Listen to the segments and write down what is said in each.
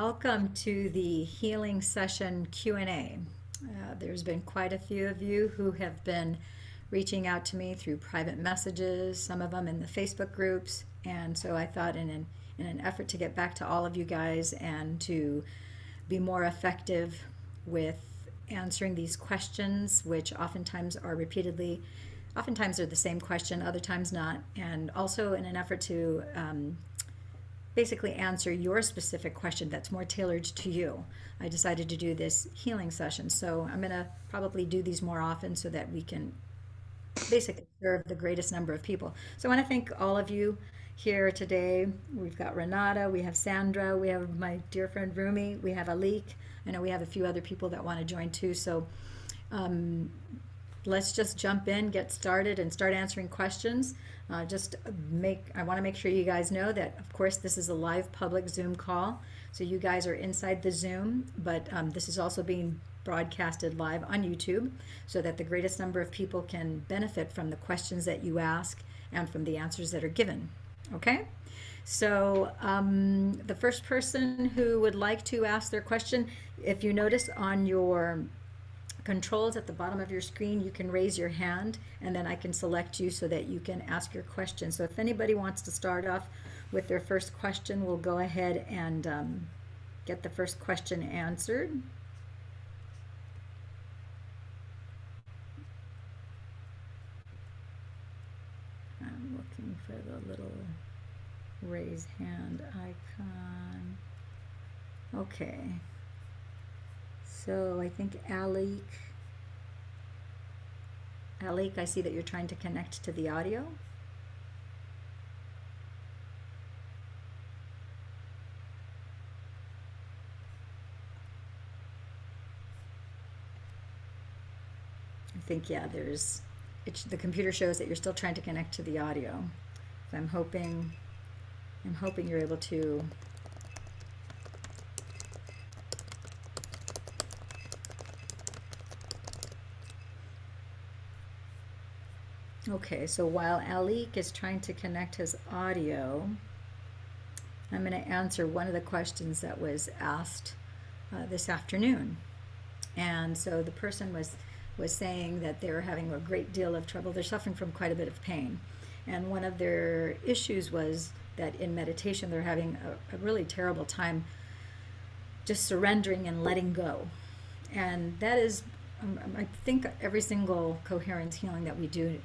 welcome to the healing session Q&A. There's been quite a few of you who have been reaching out to me through private messages, some of them in the Facebook groups, and so I thought in an effort to get back to all of you guys and to be more effective with answering these questions, which oftentimes are oftentimes they're the same question, other times not, and also in an effort to basically answer your specific question that's more tailored to you. I decided to do this healing session, so I'm going to probably do these more often so that we can basically serve the greatest number of people. So I want to thank all of you here today. We've got Renata, we have Sandra, we have my dear friend Rumi, we have Alik. I know we have a few other people that want to join too, so let's just jump in, get started, and start answering questions. I want to make sure you guys know that, of course, this is a live public Zoom call. So you guys are inside the Zoom, but this is also being broadcasted live on YouTube so that the greatest number of people can benefit from the questions that you ask and from the answers that are given. Okay? So the first person who would like to ask their question, if you notice on your controls at the bottom of your screen, you can raise your hand and then I can select you so that you can ask your question. So if anybody wants to start off with their first question, we'll go ahead and get the first question answered. I'm looking for the little raise hand icon. Okay. So I think Alik, I see that you're trying to connect to the audio. I think, yeah, the computer shows that you're still trying to connect to the audio. So I'm hoping you're able to. Okay, so while Alik is trying to connect his audio, I'm going to answer one of the questions that was asked this afternoon. And so the person was saying that they're having a great deal of trouble. They're suffering from quite a bit of pain. And one of their issues was that in meditation they're having a really terrible time just surrendering and letting go. And that is, I think every single coherence healing that we do,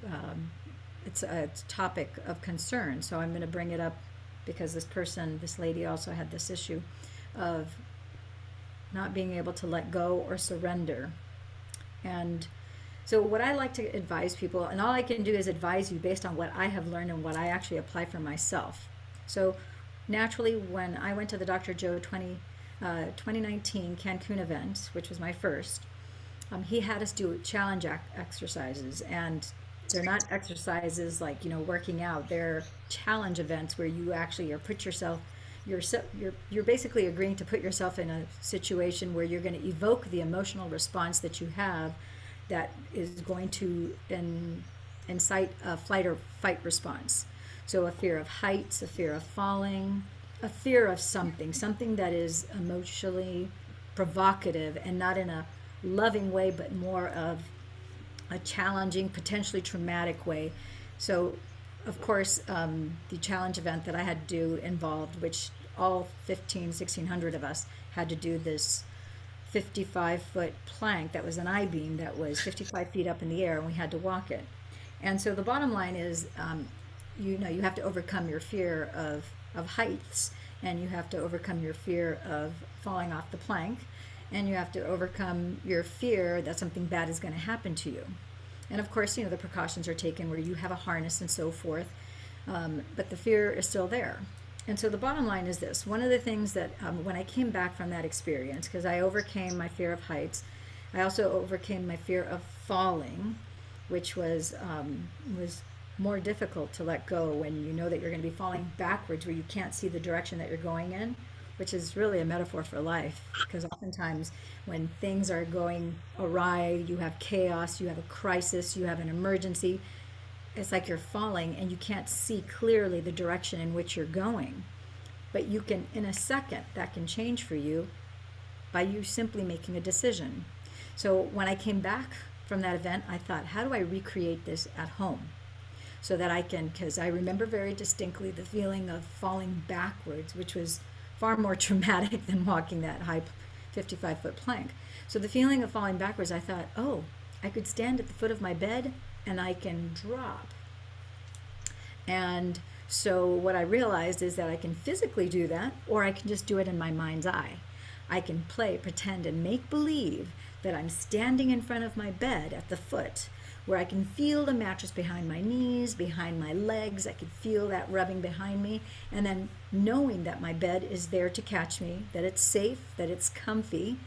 it's a topic of concern. So I'm going to bring it up because this lady also had this issue of not being able to let go or surrender. And so what I like to advise people, and all I can do is advise you based on what I have learned and what I actually apply for myself. So naturally, when I went to the Dr. Joe 2019 Cancun event, which was my first, he had us do challenge exercises, and they're not exercises like working out. They're challenge events where you actually you're basically agreeing to put yourself in a situation where you're going to evoke the emotional response that you have that is going to incite a flight or fight response. So a fear of heights, a fear of falling, a fear of something that is emotionally provocative and not in a loving way, but more of a challenging, potentially traumatic way. So of course, the challenge event that I had to do involved, which all 1,600 of us had to do this 55-foot plank that was an I-beam that was 55 feet up in the air, and we had to walk it. And so the bottom line is, you have to overcome your fear of heights, and you have to overcome your fear of falling off the plank, and you have to overcome your fear that something bad is going to happen to you. And of course, the precautions are taken where you have a harness and so forth, but the fear is still there. And so the bottom line is this. One of the things that when I came back from that experience, because I overcame my fear of heights, I also overcame my fear of falling, which was more difficult to let go when you know that you're going to be falling backwards where you can't see the direction that you're going in, which is really a metaphor for life, because oftentimes when things are going awry, you have chaos, you have a crisis, you have an emergency, it's like you're falling and you can't see clearly the direction in which you're going. But you can, in a second, that can change for you by you simply making a decision. So when I came back from that event, I thought, how do I recreate this at home? So that I can, because I remember very distinctly the feeling of falling backwards, which was far more traumatic than walking that high 55-foot plank. So the feeling of falling backwards, I thought, oh, I could stand at the foot of my bed and I can drop. And so what I realized is that I can physically do that, or I can just do it in my mind's eye. I can play, pretend, and make believe that I'm standing in front of my bed at the foot, where I can feel the mattress behind my knees, behind my legs. I can feel that rubbing behind me. And then knowing that my bed is there to catch me, that it's safe, that it's comfy,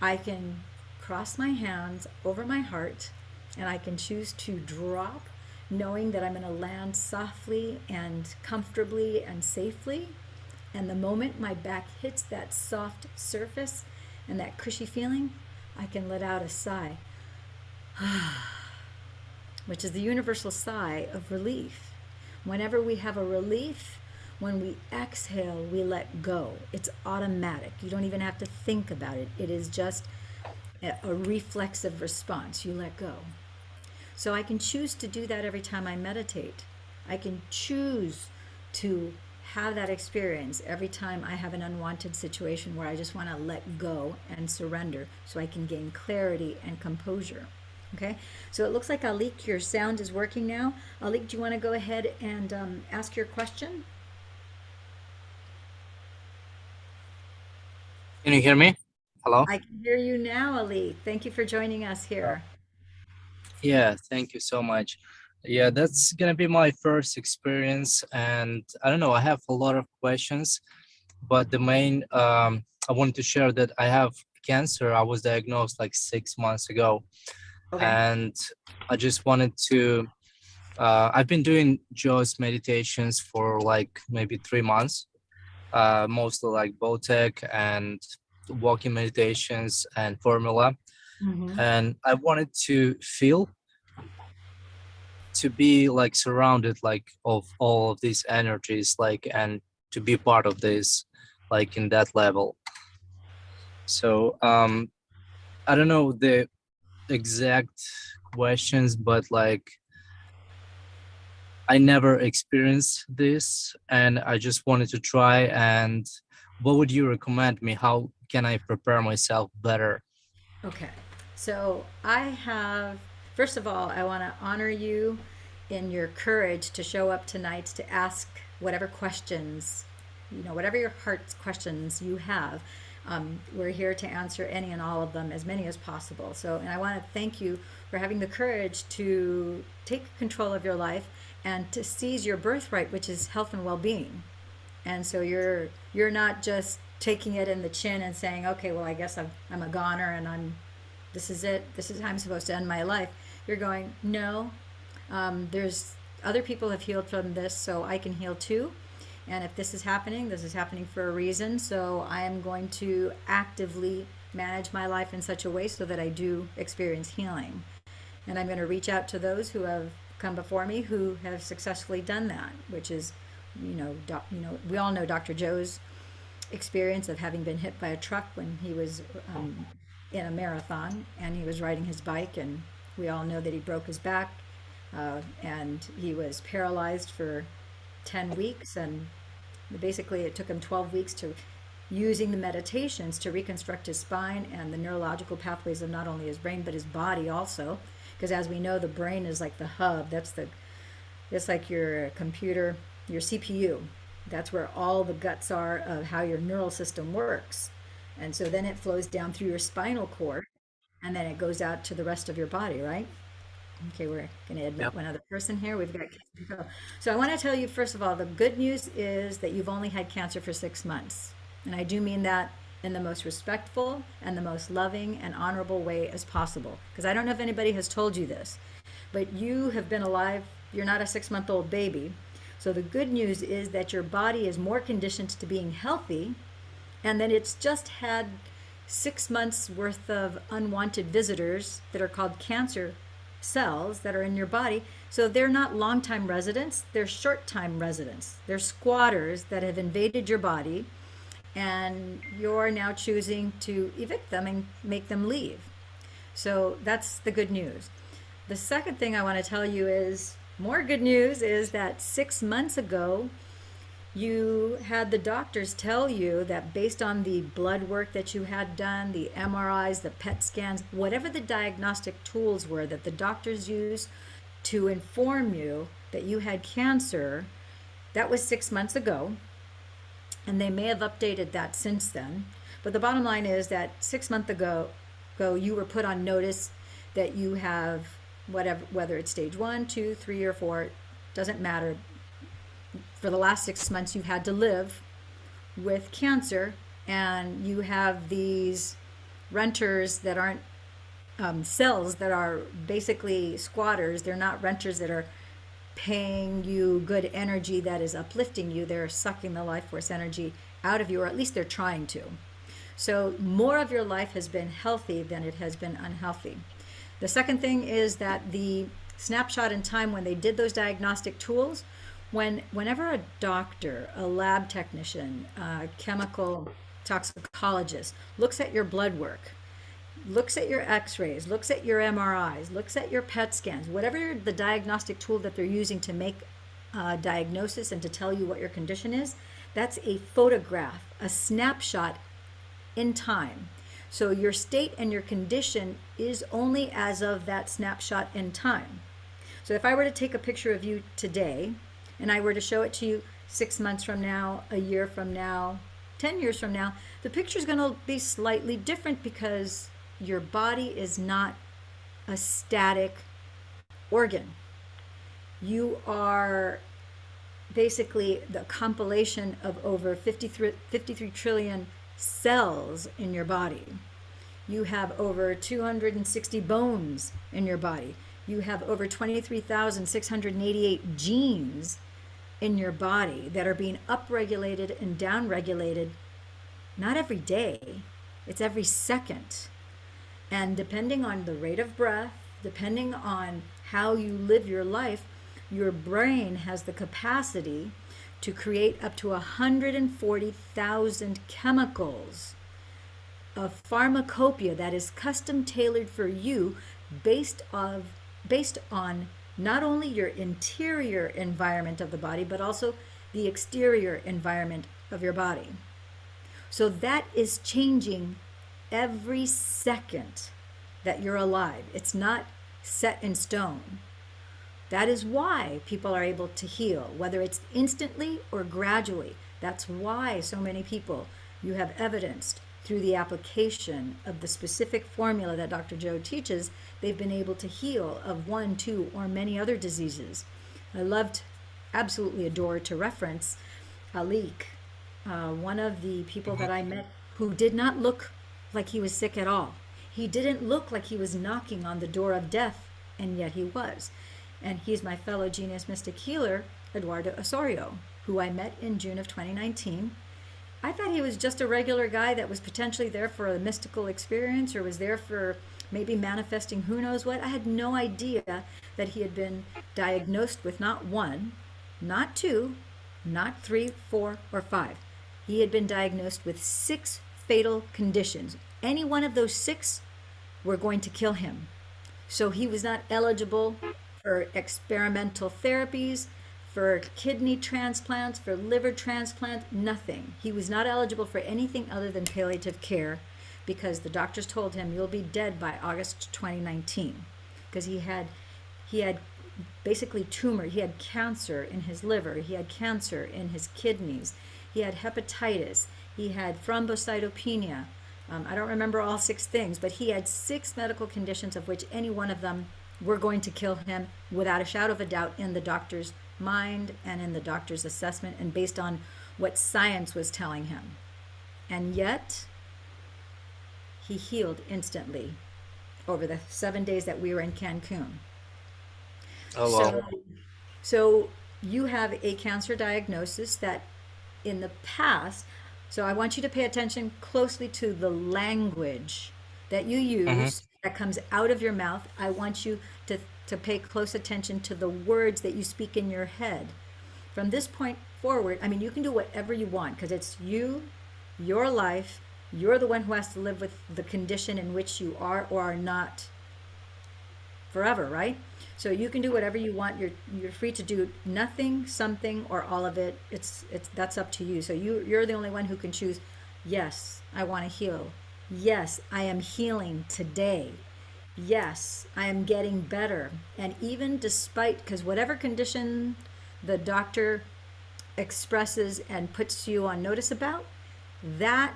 I can cross my hands over my heart and I can choose to drop, knowing that I'm going to land softly and comfortably and safely. And the moment my back hits that soft surface and that cushy feeling, I can let out a sigh, which is the universal sigh of relief. Whenever we have a relief, when we exhale, we let go. It's automatic. You don't even have to think about it. It is just a reflexive response. You let go. So I can choose to do that every time I meditate. I can choose to have that experience every time I have an unwanted situation where I just want to let go and surrender so I can gain clarity and composure. Okay, so it looks like Alik, your sound is working now. Alik, do you want to go ahead and ask your question? Can you hear me? Hello? I can hear you now, Alik. Thank you for joining us here. Yeah, thank you so much. Yeah, that's gonna be my first experience, and I don't know, I have a lot of questions, but the main I wanted to share that I have cancer. I was diagnosed like 6 months ago, Okay. and I just wanted to I've been doing just meditations for like maybe 3 months, mostly like Botech and walking meditations and formula. Mm-hmm. And I wanted to feel to be like surrounded like of all of these energies, like, and to be part of this, like in that level. So I don't know the exact questions, but like I never experienced this and I just wanted to try. And what would you recommend me? How can I prepare myself better? Okay. So I have, first of all, I want to honor you in your courage to show up tonight to ask whatever questions, whatever your heart's questions you have. We're here to answer any and all of them, as many as possible. So, and I want to thank you for having the courage to take control of your life and to seize your birthright, which is health and well-being. And so you're not just taking it in the chin and saying, okay, well, I guess I'm a goner and this is it. This is how I'm supposed to end my life. You're going, no, there's other people have healed from this, so I can heal too. And if this is happening for a reason. So I am going to actively manage my life in such a way so that I do experience healing. And I'm going to reach out to those who have come before me who have successfully done that, which is, we all know Dr. Joe's experience of having been hit by a truck when he was in a marathon and he was riding his bike, and we all know that he broke his back and he was paralyzed for 10 weeks, and basically it took him 12 weeks to using the meditations to reconstruct his spine and the neurological pathways of not only his brain but his body also, because as we know, the brain is like the hub. It's like your computer, your CPU. That's where all the guts are of how your neural system works. And so then it flows down through your spinal cord and then it goes out to the rest of your body, right? Okay, we're going to admit Yep. one other person here. We've got people. So I want to tell you, first of all, the good news is that you've only had cancer for 6 months. And I do mean that in the most respectful and the most loving and honorable way as possible. Because I don't know if anybody has told you this, but you have been alive. You're not a 6-month-old baby. So the good news is that your body is more conditioned to being healthy, and then it's just had 6 months worth of unwanted visitors that are called cancer cells that are in your body. So they're not long-time residents, they're short-time residents. They're squatters that have invaded your body, and you're now choosing to evict them and make them leave. So that's the good news. The second thing I want to tell you is more good news is that 6 months ago, you had the doctors tell you that based on the blood work that you had done, the MRIs, the PET scans, whatever the diagnostic tools were that the doctors used to inform you that you had cancer, that was 6 months ago. And they may have updated that since then. But the bottom line is that 6 months ago you were put on notice that you have whatever, whether it's stage 1, 2, 3, or 4, doesn't matter. For the last 6 months, you've had to live with cancer, and you have these renters that aren't cells that are basically squatters. They're not renters that are paying you good energy that is uplifting you. They're sucking the life force energy out of you, or at least they're trying to. So more of your life has been healthy than it has been unhealthy. The second thing is that the snapshot in time when they did those diagnostic tools, whenever a doctor, a lab technician, a chemical toxicologist looks at your blood work, looks at your x-rays, looks at your MRIs, looks at your PET scans, whatever the diagnostic tool that they're using to make a diagnosis and to tell you what your condition is, that's a photograph, a snapshot in time. So your state and your condition is only as of that snapshot in time. So if I were to take a picture of you today and I were to show it to you 6 months from now, a year from now, 10 years from now, the picture is going to be slightly different because your body is not a static organ. You are basically the compilation of over 53 trillion cells in your body. You have over 260 bones in your body. You have over 23,688 genes in your body that are being upregulated and downregulated, not every day, it's every second. And depending on the rate of breath, depending on how you live your life, your brain has the capacity to create up to 140,000 chemicals of pharmacopoeia that is custom tailored for you based on not only your interior environment of the body, but also the exterior environment of your body. So that is changing every second that you're alive. It's not set in stone. That is why people are able to heal, whether it's instantly or gradually. That's why so many people you have evidenced through the application of the specific formula that Dr. Joe teaches, they've been able to heal of one, two, or many other diseases. I absolutely adore to reference Alik, one of the people that I met who did not look like he was sick at all. He didn't look like he was knocking on the door of death, and yet he was. And he's my fellow genius mystic healer, Eduardo Osorio, who I met in June of 2019. I thought he was just a regular guy that was potentially there for a mystical experience or was there for maybe manifesting who knows what. I had no idea that he had been diagnosed with not one, not two, not 3, 4, or 5. He had been diagnosed with 6 fatal conditions. Any one of those 6 were going to kill him. So he was not eligible for experimental therapies, for kidney transplants, for liver transplant, nothing. He was not eligible for anything other than palliative care because the doctors told him you'll be dead by August 2019 because he had basically tumor. He had cancer in his liver. He had cancer in his kidneys. He had hepatitis. He had thrombocytopenia. I don't remember all 6 things, but he had 6 medical conditions of which any one of them were going to kill him without a shadow of a doubt in the doctor's mind and in the doctor's assessment and based on what science was telling him. And yet, he healed instantly over the 7 days that we were in Cancun. Oh wow. So you have a cancer diagnosis that in the past, so I want you to pay attention closely to the language that you Mm-hmm. use that comes out of your mouth. I want you to pay close attention to the words that you speak in your head. From this point forward, I mean, you can do whatever you want because it's you, your life. You're the one who has to live with the condition in which you are or are not forever, right? So you can do whatever you want. You're free to do nothing, something, or all of it. It's that's up to you. So you're the only one who can choose. Yes, I want to heal. Yes, I am healing today. Yes, I am getting better. And even despite, because whatever condition the doctor expresses and puts you on notice about, that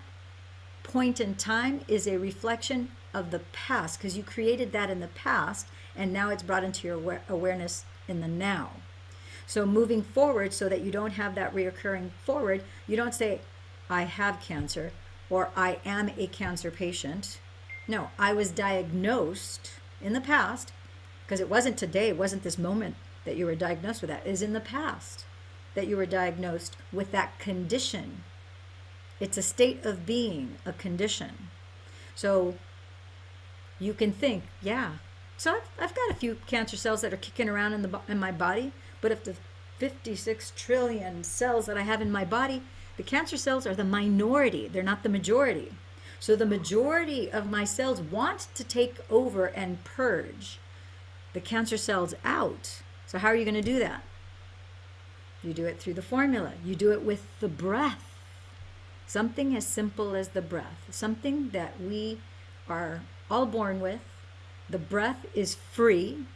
point in time is a reflection of the past because you created that in the past and now it's brought into your awareness in the now. So moving forward, so that you don't have that reoccurring forward, you don't say, I have cancer or I am a cancer patient. No, I was diagnosed in the past, because it wasn't today, it wasn't this moment that you were diagnosed with that. It is in the past that you were diagnosed with that condition. It's a state of being, a condition. So you can think, yeah, so I've got a few cancer cells that are kicking around in my body, but if the 56 trillion cells that I have in my body, the cancer cells are the minority, they're not the majority. So the majority of my cells want to take over and purge the cancer cells out. So how are you going to do that? You do it through the formula. You do it with the breath. Something as simple as the breath, something that we are all born with. The breath is free.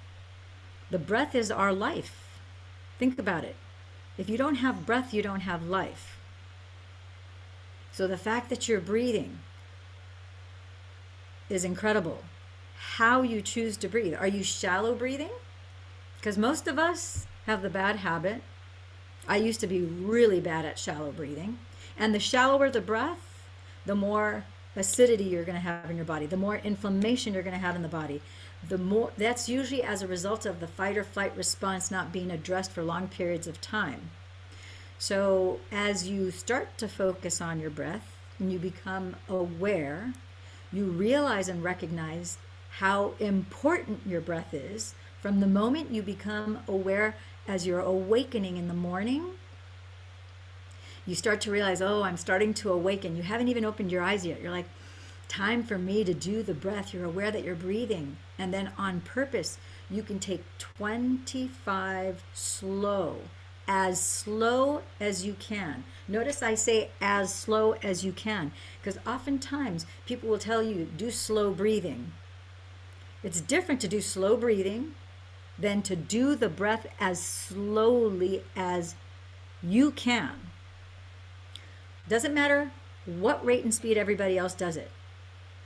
The breath is our life. Think about it. If you don't have breath, you don't have life. So the fact that you're breathing is incredible. How you choose to breathe. Are you shallow breathing? Because most of us have the bad habit. I used to be really bad at shallow breathing. And the shallower the breath, the more acidity you're going to have in your body, the more inflammation you're going to have in the body. The more, that's usually as a result of the fight or flight response not being addressed for long periods of time. So as you start to focus on your breath and you become aware, you realize and recognize how important your breath is from the moment you become aware as you're awakening in the morning. You start to realize, oh, I'm starting to awaken. You haven't even opened your eyes yet. You're like, time for me to do the breath. You're aware that you're breathing. And then on purpose, you can take 25 slow as you can. Notice I say as slow as you can, because oftentimes people will tell you, do slow breathing. It's different to do slow breathing than to do the breath as slowly as you can. Doesn't matter what rate and speed everybody else does it,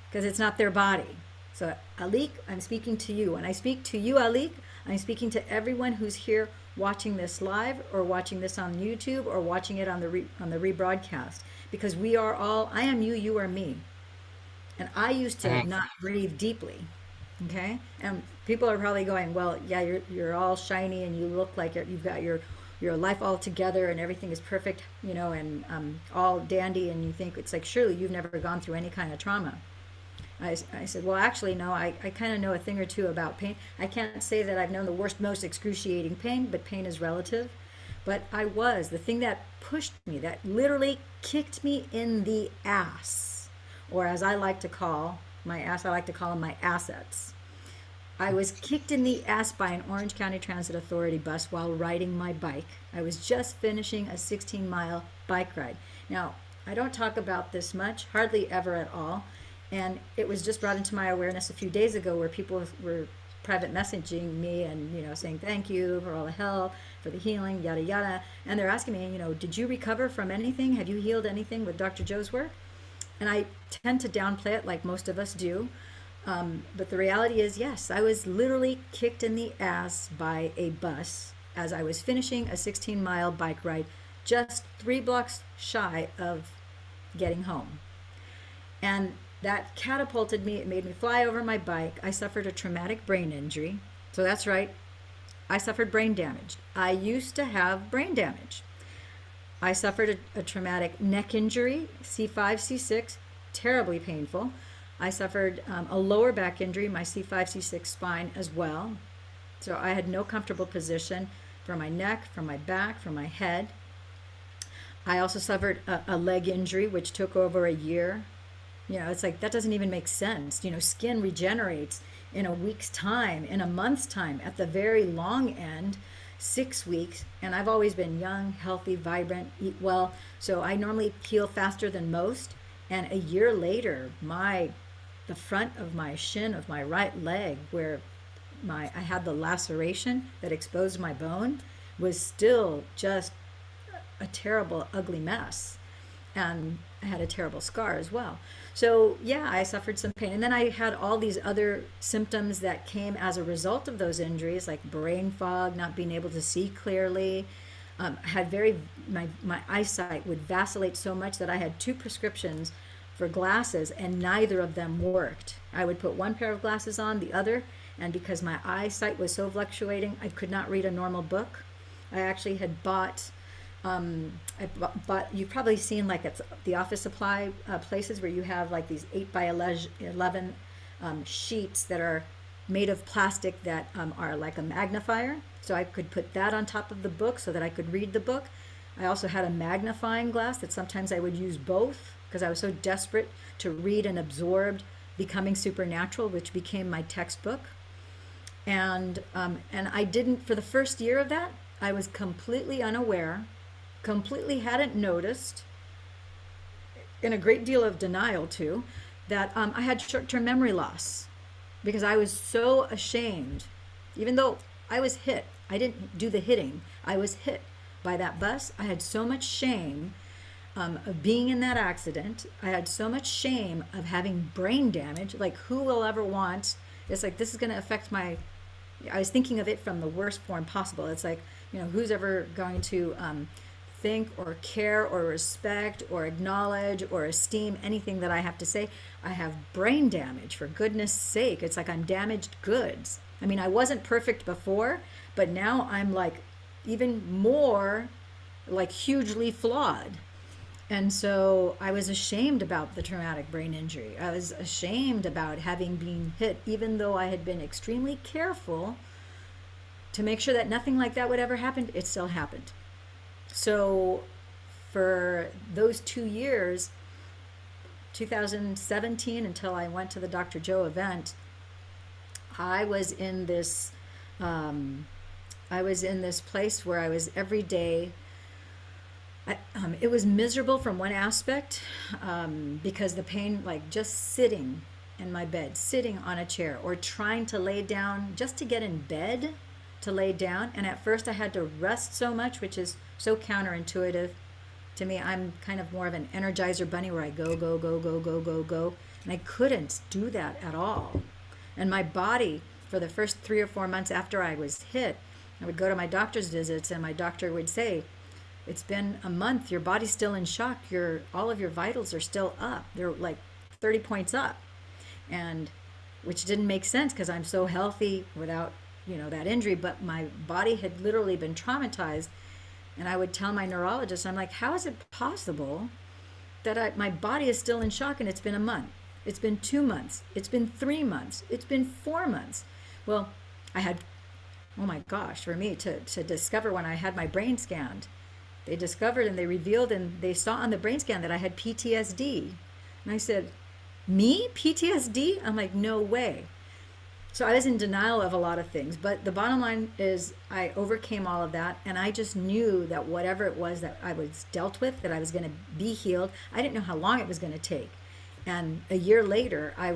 because it's not their body. So Alik, I'm speaking to you. When I speak to you, Alik, I'm speaking to everyone who's here watching this live or watching this on YouTube or watching it on the rebroadcast, because we are all, I am you, you are me. And I used to not breathe deeply. Okay? And people are probably going, well, yeah, you're all shiny and you look like you've got your life all together and everything is perfect, you know, and all dandy, and you think it's like, surely you've never gone through any kind of trauma. I said, well, actually, no, I kind of know a thing or two about pain. I can't say that I've known the worst, most excruciating pain, but pain is relative. But the thing that pushed me, that literally kicked me in the ass, or as I like to call my ass, I like to call them my assets. I was kicked in the ass by an Orange County Transit Authority bus while riding my bike. I was just finishing a 16-mile bike ride. Now, I don't talk about this much, hardly ever at all. And it was just brought into my awareness a few days ago where people were private messaging me and, you know, saying thank you for all the help, for the healing, yada, yada. And they're asking me, you know, did you recover from anything? Have you healed anything with Dr. Joe's work? And I tend to downplay it like most of us do. But the reality is, yes, I was literally kicked in the ass by a bus as I was finishing a 16-mile bike ride, just 3 blocks shy of getting home. And that catapulted me. It made me fly over my bike. I suffered a traumatic brain injury. So that's right. I suffered brain damage. I used to have brain damage. I suffered a traumatic neck injury, C5, C6, terribly painful. I suffered a lower back injury, my C5, C6 spine as well. So I had no comfortable position for my neck, for my back, for my head. I also suffered a leg injury, which took over a year. You know, it's like that doesn't even make sense. You know, skin regenerates in a week's time, in a month's time, at the very long end, 6 weeks. And I've always been young, healthy, vibrant, eat well. So I normally heal faster than most. And a year later, the front of my shin of my right leg, where I had the laceration that exposed my bone, was still just a terrible, ugly mess. And I had a terrible scar as well. So, yeah, I suffered some pain. And then I had all these other symptoms that came as a result of those injuries, like brain fog, not being able to see clearly. I had my eyesight would vacillate so much that I had 2 prescriptions for glasses, and neither of them worked. I would put one pair of glasses on, the other, and because my eyesight was so fluctuating, I could not read a normal book. I actually had bought you've probably seen like it's the office supply places where you have like these 8 by 11 sheets that are made of plastic that are like a magnifier. So I could put that on top of the book so that I could read the book. I also had a magnifying glass that sometimes I would use both because I was so desperate to read and absorb Becoming Supernatural, which became my textbook. And I didn't, for the first year of that, I was completely unaware, completely hadn't noticed, in a great deal of denial too, that I had short-term memory loss because I was so ashamed. Even though I was hit, I didn't do the hitting, I was hit by that bus. I had so much shame of being in that accident. I had so much shame of having brain damage. Like, who will ever want, it's like, this is going to affect my, I was thinking of it from the worst form possible. It's like, you know, who's ever going to think or care or respect or acknowledge or esteem anything that I have to say? I have brain damage, for goodness sake. It's like I'm damaged goods. I mean, I wasn't perfect before, but now I'm like even more like hugely flawed. And so I was ashamed about the traumatic brain injury. I was ashamed about having been hit, even though I had been extremely careful to make sure that nothing like that would ever happen. It still happened. So for those 2 years, 2017 until I went to the Dr. Joe event, I was in this place where I was every day. It was miserable from one aspect because the pain, like just sitting in my bed, sitting on a chair, or trying to lay down just to get in bed to lay down. And at first I had to rest so much, which is so counterintuitive to me. I'm kind of more of an Energizer bunny where I go, go, go, go, go, go, go. And I couldn't do that at all. And my body, for the first 3 or 4 months after I was hit, I would go to my doctor's visits and my doctor would say, it's been a month, your body's still in shock, all of your vitals are still up, they're like 30 points up. And which didn't make sense because I'm so healthy without, you know, that injury, but my body had literally been traumatized. And I would tell my neurologist, I'm like, how is it possible that my body is still in shock? And it's been a month, it's been 2 months, it's been 3 months, it's been 4 months. Well, I had, oh my gosh, for me to discover when I had my brain scanned, they discovered and they revealed and they saw on the brain scan that I had PTSD. And I said, me? PTSD? I'm like, no way. So I was in denial of a lot of things. But the bottom line is I overcame all of that. And I just knew that whatever it was that I was dealt with, that I was going to be healed. I didn't know how long it was going to take. And a year later, I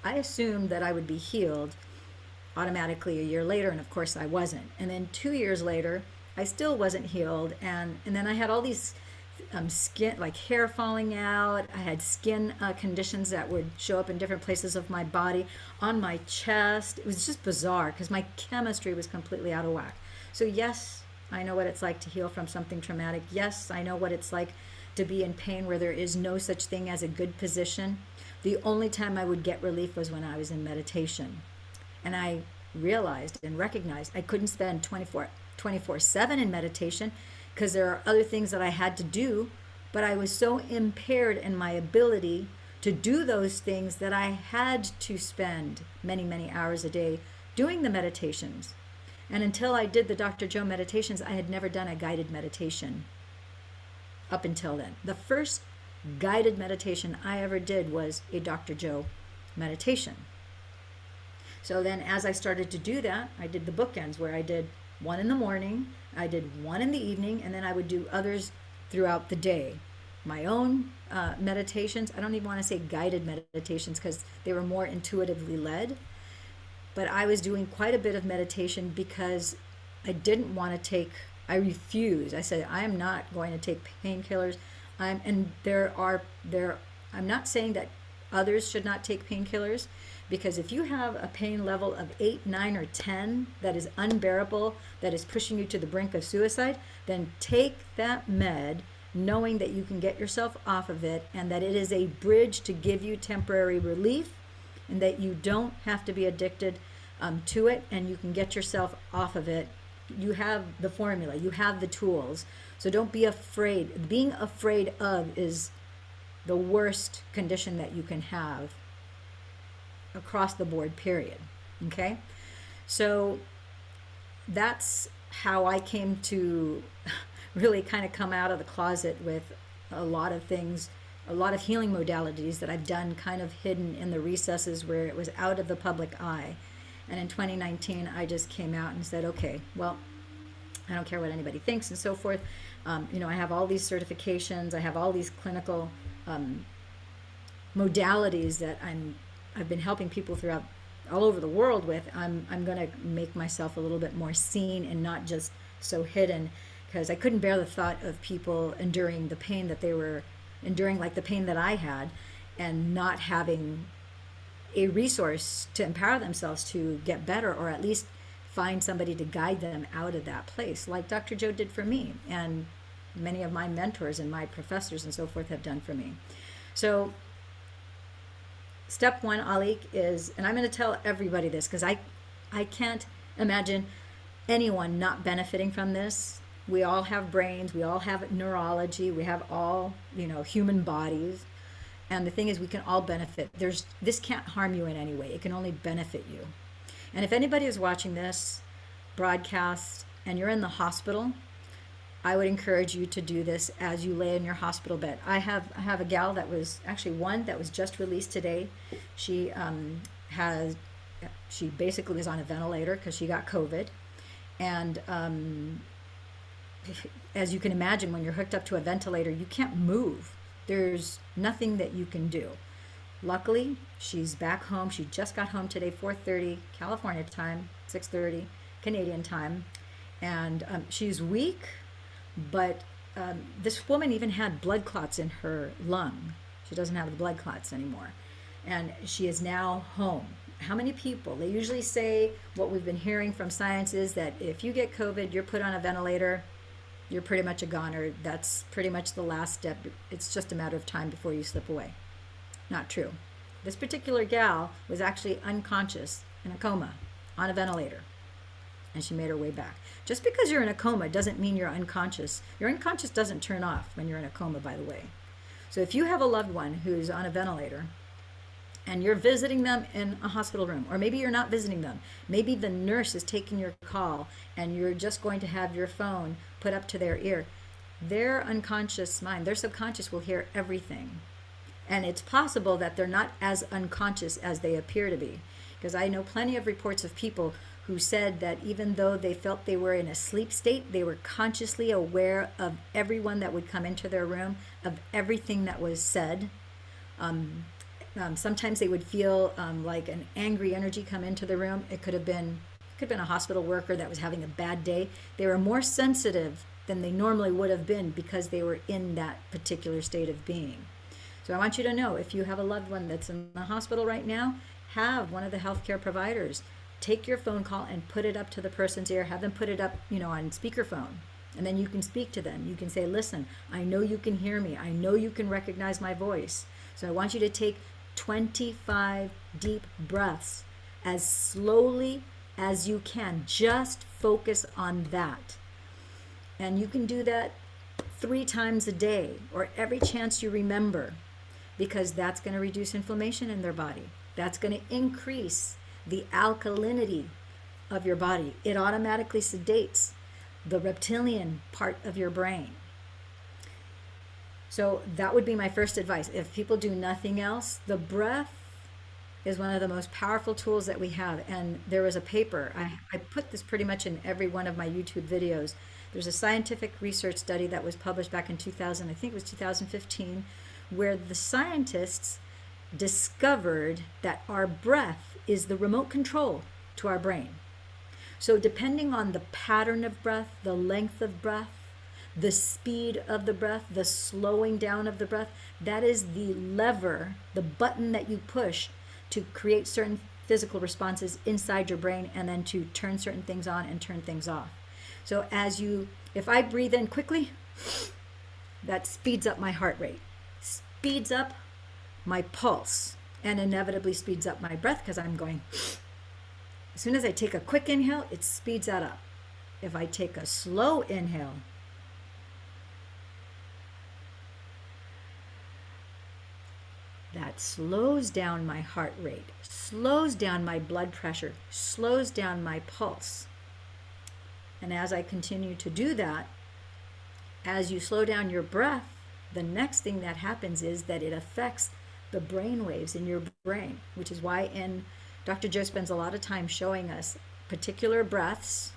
assumed that I would be healed automatically a year later. And of course I wasn't. And then 2 years later, I still wasn't healed, and then I had all these skin, like hair falling out. I had skin conditions that would show up in different places of my body, on my chest. It was just bizarre because my chemistry was completely out of whack. So yes, I know what it's like to heal from something traumatic. Yes, I know what it's like to be in pain where there is no such thing as a good position. The only time I would get relief was when I was in meditation. And I realized and recognized I couldn't spend 24/7 in meditation because there are other things that I had to do, but I was so impaired in my ability to do those things that I had to spend many, many hours a day doing the meditations. And until I did the Dr. Joe meditations, I had never done a guided meditation up until then. The first guided meditation I ever did was a Dr. Joe meditation. So then as I started to do that, I did the bookends where I did one in the morning, I did one in the evening, and then I would do others throughout the day. My own meditations, I don't even want to say guided meditations because they were more intuitively led, but I was doing quite a bit of meditation because I didn't want to take, I refused. I said, I am not going to take painkillers. I'm not saying that others should not take painkillers, because if you have a pain level of 8, 9, or 10 that is unbearable, that is pushing you to the brink of suicide, then take that med, knowing that you can get yourself off of it and that it is a bridge to give you temporary relief, and that you don't have to be addicted to it, and you can get yourself off of it. You have the formula, you have the tools. So don't be afraid. Being afraid of is the worst condition that you can have across the board, period. Okay? So that's how I came to really kind of come out of the closet with a lot of things, a lot of healing modalities that I've done kind of hidden in the recesses where it was out of the public eye. And in 2019, I just came out and said, okay, well, I don't care what anybody thinks and so forth. I have all these certifications. I have all these clinical modalities that I've been helping people throughout all over the world with. I'm going to make myself a little bit more seen and not just so hidden, because I couldn't bear the thought of people enduring the pain that they were enduring, like the pain that I had, and not having a resource to empower themselves to get better, or at least find somebody to guide them out of that place, like Dr. Joe did for me, and many of my mentors and my professors and so forth have done for me. So step one, Alik, is, and I'm going to tell everybody this because I can't imagine anyone not benefiting from this. We all have brains, we all have neurology, we have all, human bodies. And the thing is, we can all benefit. This can't harm you in any way. It can only benefit you. And if anybody is watching this broadcast and you're in the hospital, I would encourage you to do this as you lay in your hospital bed. I have a gal that was actually one that was just released today. She basically was on a ventilator because she got COVID. And as you can imagine, when you're hooked up to a ventilator, you can't move. There's nothing that you can do. Luckily, she's back home. She just got home today, 4:30 California time, 6:30 Canadian time. And she's weak, but this woman even had blood clots in her lung. She doesn't have the blood clots anymore. And she is now home. How many people? They usually say, what we've been hearing from science is that if you get COVID, you're put on a ventilator, you're pretty much a goner. That's pretty much the last step. It's just a matter of time before you slip away. Not true. This particular gal was actually unconscious in a coma on a ventilator, and she made her way back. Just because you're in a coma doesn't mean you're unconscious. Your unconscious doesn't turn off when you're in a coma, by the way. So if you have a loved one who's on a ventilator and you're visiting them in a hospital room, or maybe you're not visiting them, maybe the nurse is taking your call and you're just going to have your phone put up to their ear, their unconscious mind, their subconscious will hear everything. And it's possible that they're not as unconscious as they appear to be, because I know plenty of reports of people who said that even though they felt they were in a sleep state, they were consciously aware of everyone that would come into their room, of everything that was said. Sometimes they would feel like an angry energy come into the room. It could have been a hospital worker that was having a bad day. They were more sensitive than they normally would have been because they were in that particular state of being. So I want you to know, if you have a loved one that's in the hospital right now, have one of the healthcare providers take your phone call and put it up to the person's ear. Have them put it up, on speakerphone. And then you can speak to them. You can say, listen, I know you can hear me. I know you can recognize my voice. So I want you to take 25 deep breaths as slowly as you can. Just focus on that. And you can do that 3 times a day or every chance you remember, because that's going to reduce inflammation in their body. That's going to increase the alkalinity of your body. It automatically sedates the reptilian part of your brain. So that would be my first advice. If people do nothing else, the breath is one of the most powerful tools that we have. And there was a paper, I put this pretty much in every one of my YouTube videos. There's a scientific research study that was published back in 2000, I think it was 2015, where the scientists discovered that our breath is the remote control to our brain. So depending on the pattern of breath, the length of breath, the speed of the breath, the slowing down of the breath, that is the lever, the button that you push to create certain physical responses inside your brain, and then to turn certain things on and turn things off. So if I breathe in quickly, that speeds up my heart rate, speeds up my pulse, and inevitably speeds up my breath because I'm going. As soon as I take a quick inhale, it speeds that up. If I take a slow inhale, that slows down my heart rate, slows down my blood pressure, slows down my pulse. And as I continue to do that, as you slow down your breath, the next thing that happens is that it affects the brain waves in your brain, which is why Dr. Joe spends a lot of time showing us particular breaths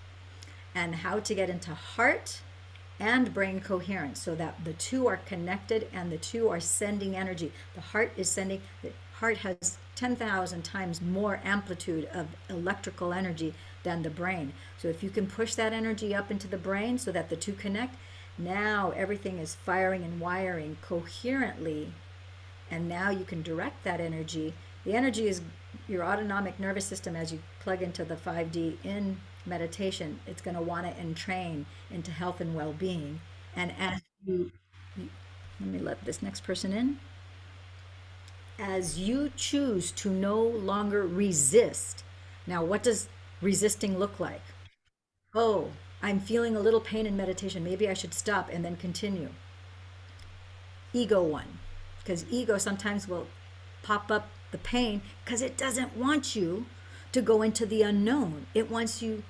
and how to get into heart and brain coherence so that the two are connected and the two are sending energy. The heart has 10,000 times more amplitude of electrical energy than the brain. So if you can push that energy up into the brain so that the two connect, now everything is firing and wiring coherently, and now you can direct that energy. The energy is your autonomic nervous system. As you plug into the 5D in meditation, it's going to want to entrain into health and well-being. And as let me let this next person in. As you choose to no longer resist. Now, what does resisting look like? Oh, I'm feeling a little pain in meditation. Maybe I should stop and then continue. Ego one, because ego sometimes will pop up the pain because it doesn't want you to go into the unknown. It wants to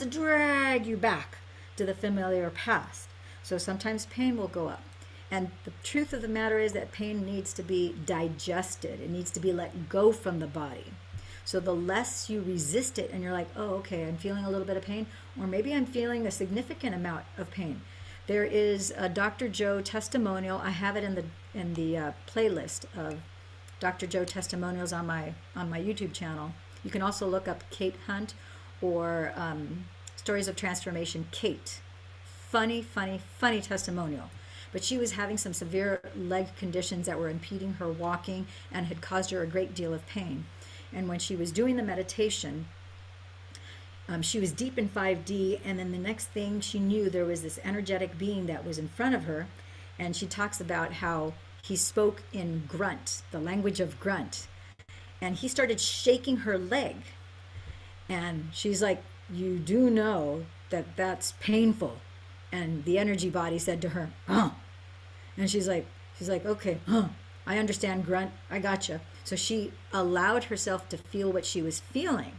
drag you back to the familiar past. So sometimes pain will go up. And the truth of the matter is that pain needs to be digested. It needs to be let go from the body. So the less you resist it and you're like, oh, okay, I'm feeling a little bit of pain, or maybe I'm feeling a significant amount of pain. There is a Dr. Joe testimonial. I have it in the playlist of Dr. Joe testimonials on my YouTube channel. You can also look up Kate Hunt or Stories of Transformation Kate. Funny testimonial. But she was having some severe leg conditions that were impeding her walking and had caused her a great deal of pain. And when she was doing the meditation, she was deep in 5D, and then the next thing she knew, there was this energetic being that was in front of her, and she talks about how he spoke in grunt, the language of grunt, and he started shaking her leg, and she's like, you do know that that's painful. And the energy body said to her, and she's like, okay, I understand grunt, I gotcha. So she allowed herself to feel what she was feeling.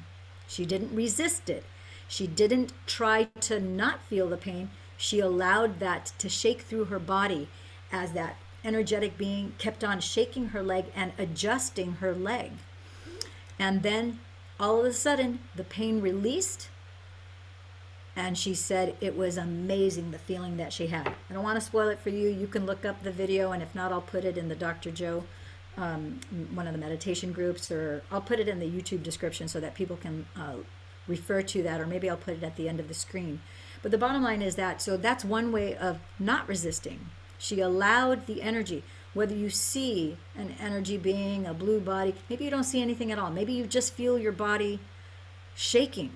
She didn't resist it. She didn't try to not feel the pain. She allowed that to shake through her body as that energetic being kept on shaking her leg and adjusting her leg. And then all of a sudden, the pain released. And she said it was amazing, the feeling that she had. I don't want to spoil it for you. You can look up the video, and if not, I'll put it in the Dr. Joe, one of the meditation groups, or I'll put it in the YouTube description so that people can refer to that, or maybe I'll put it at the end of the screen. But the bottom line is that, so that's one way of not resisting. She allowed the energy, whether you see an energy being, a blue body, maybe you don't see anything at all. Maybe you just feel your body shaking.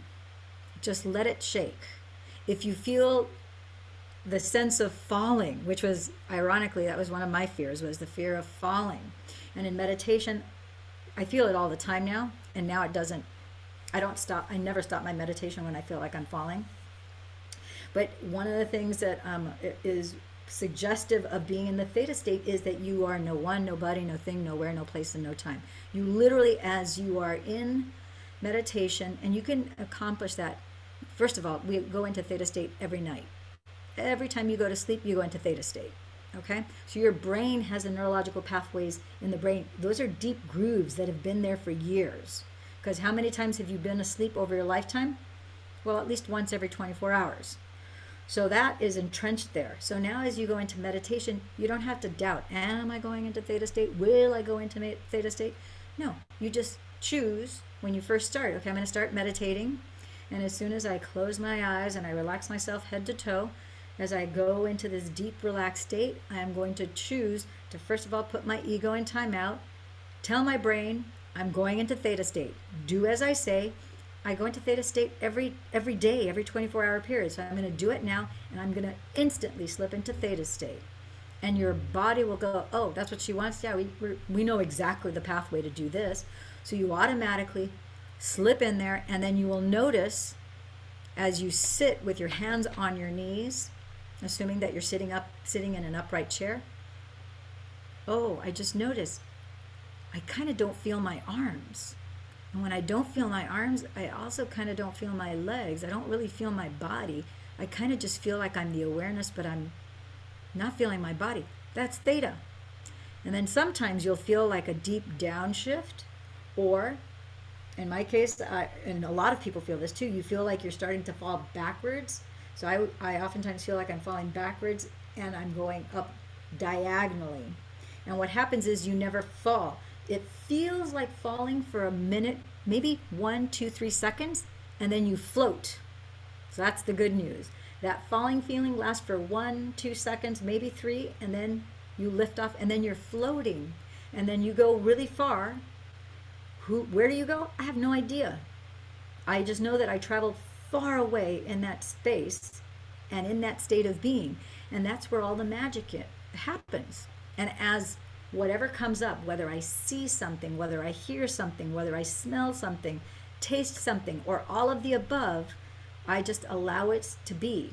Just let it shake. If you feel the sense of falling, which was, ironically, that was one of my fears, was the fear of falling. And in meditation, I feel it all the time now, and now it doesn't, I never stop my meditation when I feel like I'm falling. But one of the things that is suggestive of being in the theta state is that you are no one, nobody, no thing, nowhere, no place, and no time. You literally, as you are in meditation, and you can accomplish that. First of all, we go into theta state every night. Every time you go to sleep, you go into theta state. Okay? So your brain has the neurological pathways in the brain. Those are deep grooves that have been there for years. Because how many times have you been asleep over your lifetime? Well, at least once every 24 hours. So that is entrenched there. So now as you go into meditation, you don't have to doubt, am I going into theta state? Will I go into theta state? No, you just choose when you first start. Okay, I'm going to start meditating. And as soon as I close my eyes and I relax myself head to toe, as I go into this deep relaxed state, I am going to choose to first of all put my ego in timeout, tell my brain I'm going into theta state. Do as I say. I go into theta state every day, every 24-hour period. So I'm going to do it now, and I'm going to instantly slip into theta state. And your body will go, oh, that's what she wants? Yeah, we know exactly the pathway to do this. So you automatically slip in there, and then you will notice as you sit with your hands on your knees, assuming that you're sitting in an upright chair. Oh, I just noticed I kind of don't feel my arms. And when I don't feel my arms, I also kind of don't feel my legs. I don't really feel my body. I kind of just feel like I'm the awareness, but I'm not feeling my body. That's theta. And then sometimes you'll feel like a deep downshift, or in my case, and a lot of people feel this too, you feel like you're starting to fall backwards. So I oftentimes feel like I'm falling backwards and I'm going up diagonally. And what happens is you never fall. It feels like falling for a minute, maybe 1, 2, 3 seconds, and then you float. So that's the good news. That falling feeling lasts for 1, 2 seconds, maybe 3, and then you lift off, and then you're floating. And then you go really far. Where do you go? I have no idea. I just know that I traveled far away in that space and in that state of being. And that's where all the magic happens. And as whatever comes up, whether I see something, whether I hear something, whether I smell something, taste something, or all of the above, I just allow it to be.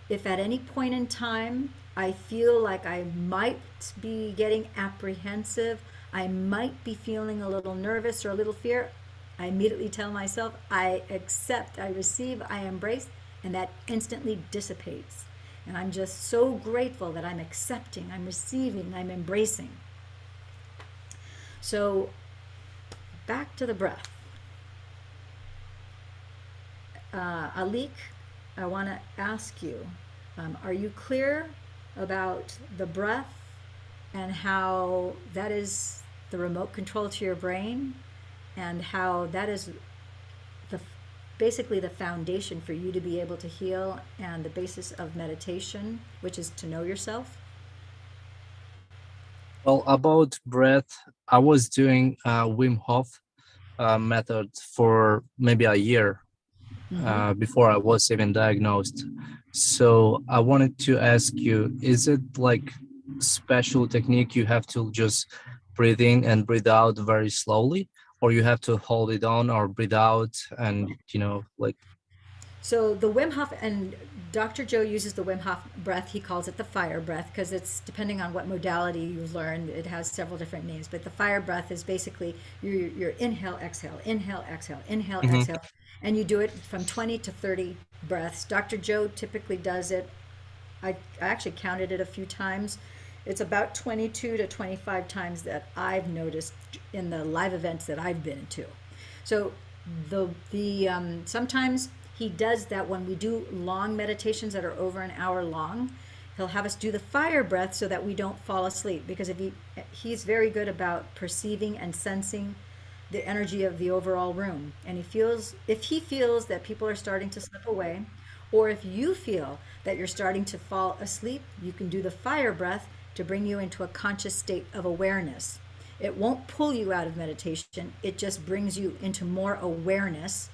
If at any point in time I feel like I might be getting apprehensive, I might be feeling a little nervous or a little fear, I immediately tell myself, I accept, I receive, I embrace, and that instantly dissipates. And I'm just so grateful that I'm accepting, I'm receiving, I'm embracing. So back to the breath. Alik, I want to ask you, are you clear about the breath and how that is the remote control to your brain, and how that is basically the foundation for you to be able to heal, and the basis of meditation, which is to know yourself? Well, about breath, I was doing Wim Hof method for maybe a year before I was even diagnosed. So I wanted to ask you, is it like special technique you have to just breathe in and breathe out very slowly, or you have to hold it on or breathe out and, like... So the Wim Hof, and Dr. Joe uses the Wim Hof breath. He calls it the fire breath because it's depending on what modality you learn. It has several different names, but the fire breath is basically your inhale, exhale, inhale, exhale, inhale, exhale, and you do it from 20 to 30 breaths. Dr. Joe typically does it. I actually counted it a few times. It's about 22 to 25 times that I've noticed in the live events that I've been to. So sometimes he does that when we do long meditations that are over an hour long. He'll have us do the fire breath so that we don't fall asleep, because he's very good about perceiving and sensing the energy of the overall room. And if he feels that people are starting to slip away, or if you feel that you're starting to fall asleep, you can do the fire breath to bring you into a conscious state of awareness. It won't pull you out of meditation. It just brings you into more awareness,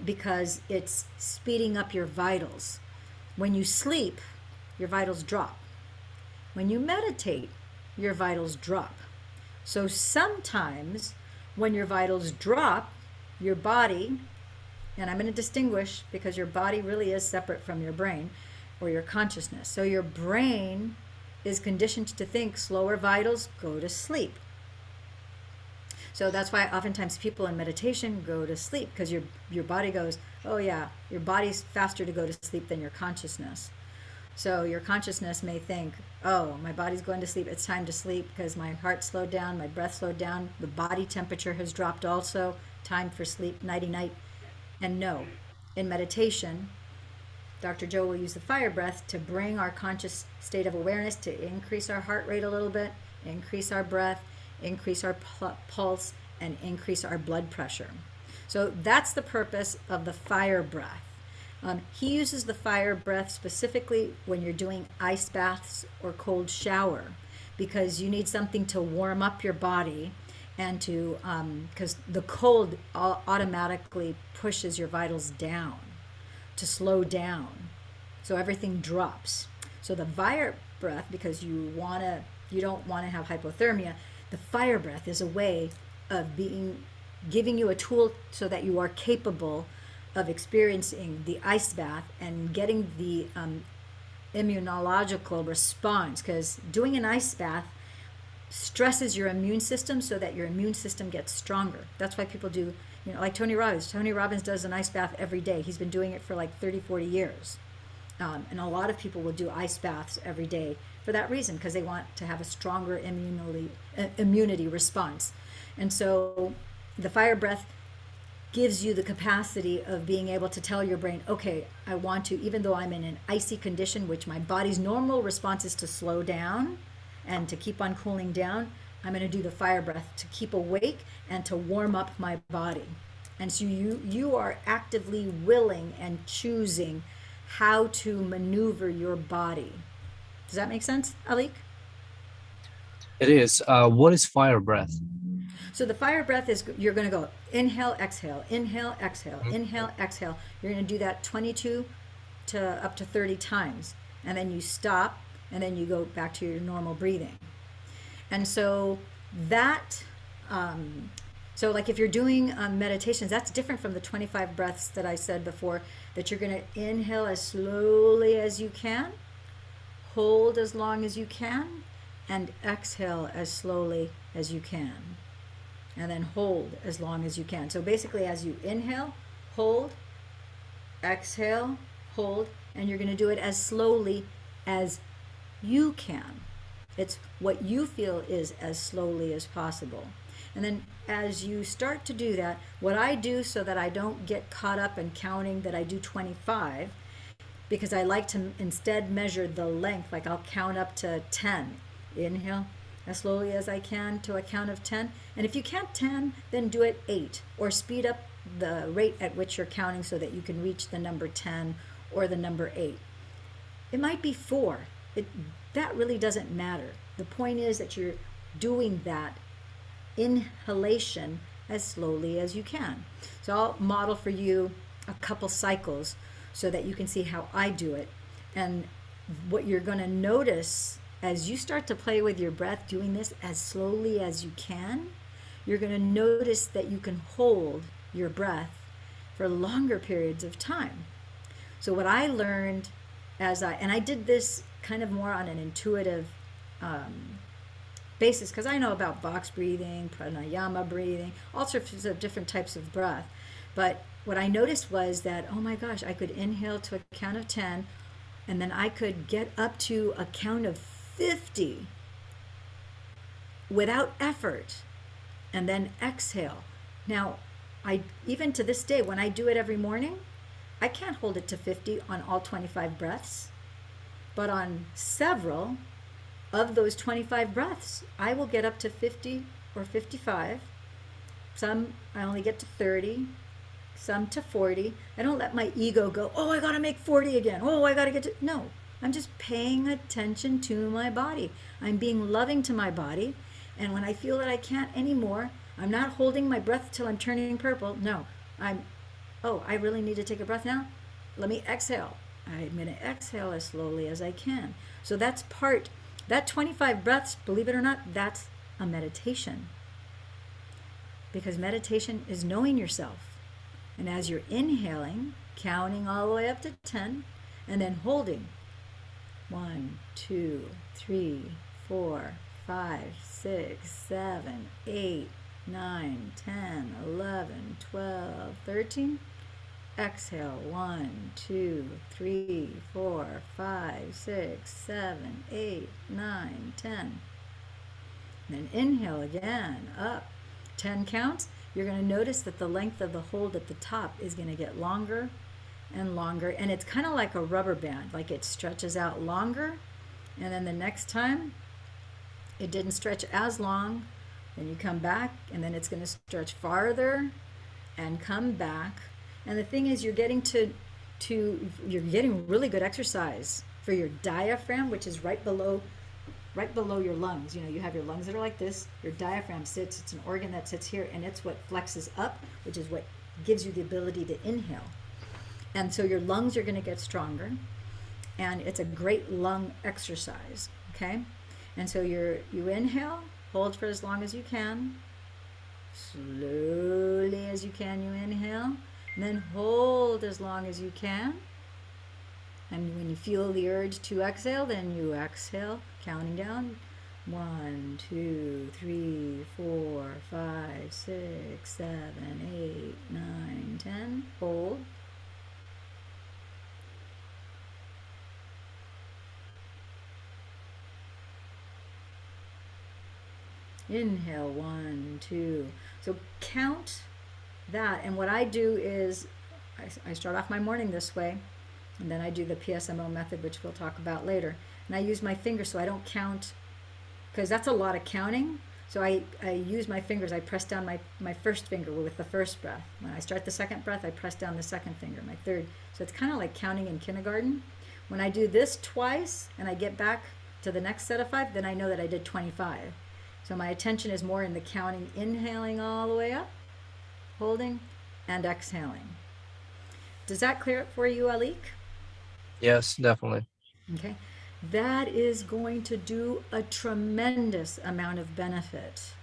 because it's speeding up your vitals. When you sleep, your vitals drop. When you meditate, your vitals drop. So sometimes when your vitals drop, your body, and I'm going to distinguish because your body really is separate from your brain, or your consciousness. So your brain is conditioned to think slower vitals, go to sleep. So that's why oftentimes people in meditation go to sleep, because your body goes, oh yeah, your body's faster to go to sleep than your consciousness. So your consciousness may think, oh, my body's going to sleep, it's time to sleep because my heart slowed down, my breath slowed down, the body temperature has dropped also, time for sleep, nighty night. And no, in meditation, Dr. Joe will use the fire breath to bring our conscious state of awareness, to increase our heart rate a little bit, increase our breath, increase our pulse, and increase our blood pressure. So that's the purpose of the fire breath. He uses the fire breath specifically when you're doing ice baths or cold shower, because you need something to warm up your body, and to because the cold automatically pushes your vitals down, to slow down, so everything drops. So the fire breath, because you don't want to have hypothermia, the fire breath is a way of giving you a tool so that you are capable of experiencing the ice bath and getting the immunological response, because doing an ice bath stresses your immune system so that your immune system gets stronger. That's why people do, like Tony Robbins. Tony Robbins does an ice bath every day. He's been doing it for like 30, 40 years. And a lot of people will do ice baths every day for that reason, because they want to have a stronger immunity response. And so the fire breath gives you the capacity of being able to tell your brain, okay, I want to, even though I'm in an icy condition, which my body's normal response is to slow down and to keep on cooling down, I'm going to do the fire breath to keep awake and to warm up my body. And so you are actively willing and choosing how to maneuver your body. Does that make sense, Alik? It is. What is fire breath? So the fire breath is, you're going to go inhale, exhale, inhale, exhale, inhale, exhale. You're going to do that 22 to up to 30 times. And then you stop, and then you go back to your normal breathing. And so that, so like if you're doing meditations, that's different from the 25 breaths that I said before, that you're going to inhale as slowly as you can, hold as long as you can, and exhale as slowly as you can. And then hold as long as you can. So basically, as you inhale, hold, exhale, hold, and you're going to do it as slowly as you can. It's what you feel is as slowly as possible. And then as you start to do that, what I do so that I don't get caught up in counting that I do 25, because I like to instead measure the length, like I'll count up to 10. Inhale as slowly as I can to a count of 10. And if you count 10, then do it 8, or speed up the rate at which you're counting so that you can reach the number 10 or the number 8. It might be 4. That really doesn't matter. The point is that you're doing that inhalation as slowly as you can. So I'll model for you a couple cycles so that you can see how I do it. And what you're going to notice as you start to play with your breath, doing this as slowly as you can, you're going to notice that you can hold your breath for longer periods of time. So what I learned and I did this kind of more on an intuitive basis, because I know about box breathing, pranayama breathing, all sorts of different types of breath. But what I noticed was that, oh my gosh, I could inhale to a count of 10, and then I could get up to a count of 50 without effort, and then exhale. Now, even to this day, when I do it every morning, I can't hold it to 50 on all 25 breaths, but on several of those 25 breaths, I will get up to 50 or 55. Some I only get to 30, some to 40. I don't let my ego go, oh, I gotta make 40 again. Oh, I gotta get to, no. I'm just paying attention to my body. I'm being loving to my body. And when I feel that I can't anymore, I'm not holding my breath till I'm turning purple. No, I really need to take a breath now. Let me exhale. I'm going to exhale as slowly as I can. So that 25 breaths, believe it or not, that's a meditation. Because meditation is knowing yourself. And as you're inhaling, counting all the way up to 10, and then holding 1, 2, 3, 4, 5, 6, 7, 8, 9, 10, 11, 12, 13. Exhale. 1, 2, 3, 4, 5, 6, 7, 8, 9, 10. Then inhale again, up. 10 counts. You're going to notice that the length of the hold at the top is going to get longer and longer, and it's kind of like a rubber band, like it stretches out longer, and then the next time it didn't stretch as long, then you come back, and then it's going to stretch farther and come back. And the thing is, you're getting you're getting really good exercise for your diaphragm, which is right below your lungs. You know, you have your lungs that are like this. Your diaphragm sits, it's an organ that sits here, and it's what flexes up, which is what gives you the ability to inhale. And so your lungs are going to get stronger, and it's a great lung exercise, okay? And so you inhale, hold for as long as you can. Slowly as you can, you inhale, and then hold as long as you can. And when you feel the urge to exhale, then you exhale, counting down. 1, 2, 3, 4, 5, 6, 7, 8, 9, 10. Hold. Inhale. 1, 2. So count that. And what I do is I start off my morning this way, and then I do the PSMO method, which we'll talk about later. And I use my fingers so I don't count, because that's a lot of counting. So I use my fingers. I press down my first finger with the first breath. When I start the second breath, I press down the second finger, my third. So it's kind of like counting in kindergarten. When I do this twice and I get back to the next set of 5, then I know that I did 25. So my attention is more in the counting, inhaling all the way up, holding, and exhaling. Does that clear it for you, Alik? Yes, definitely. Okay. That is going to do a tremendous amount of benefit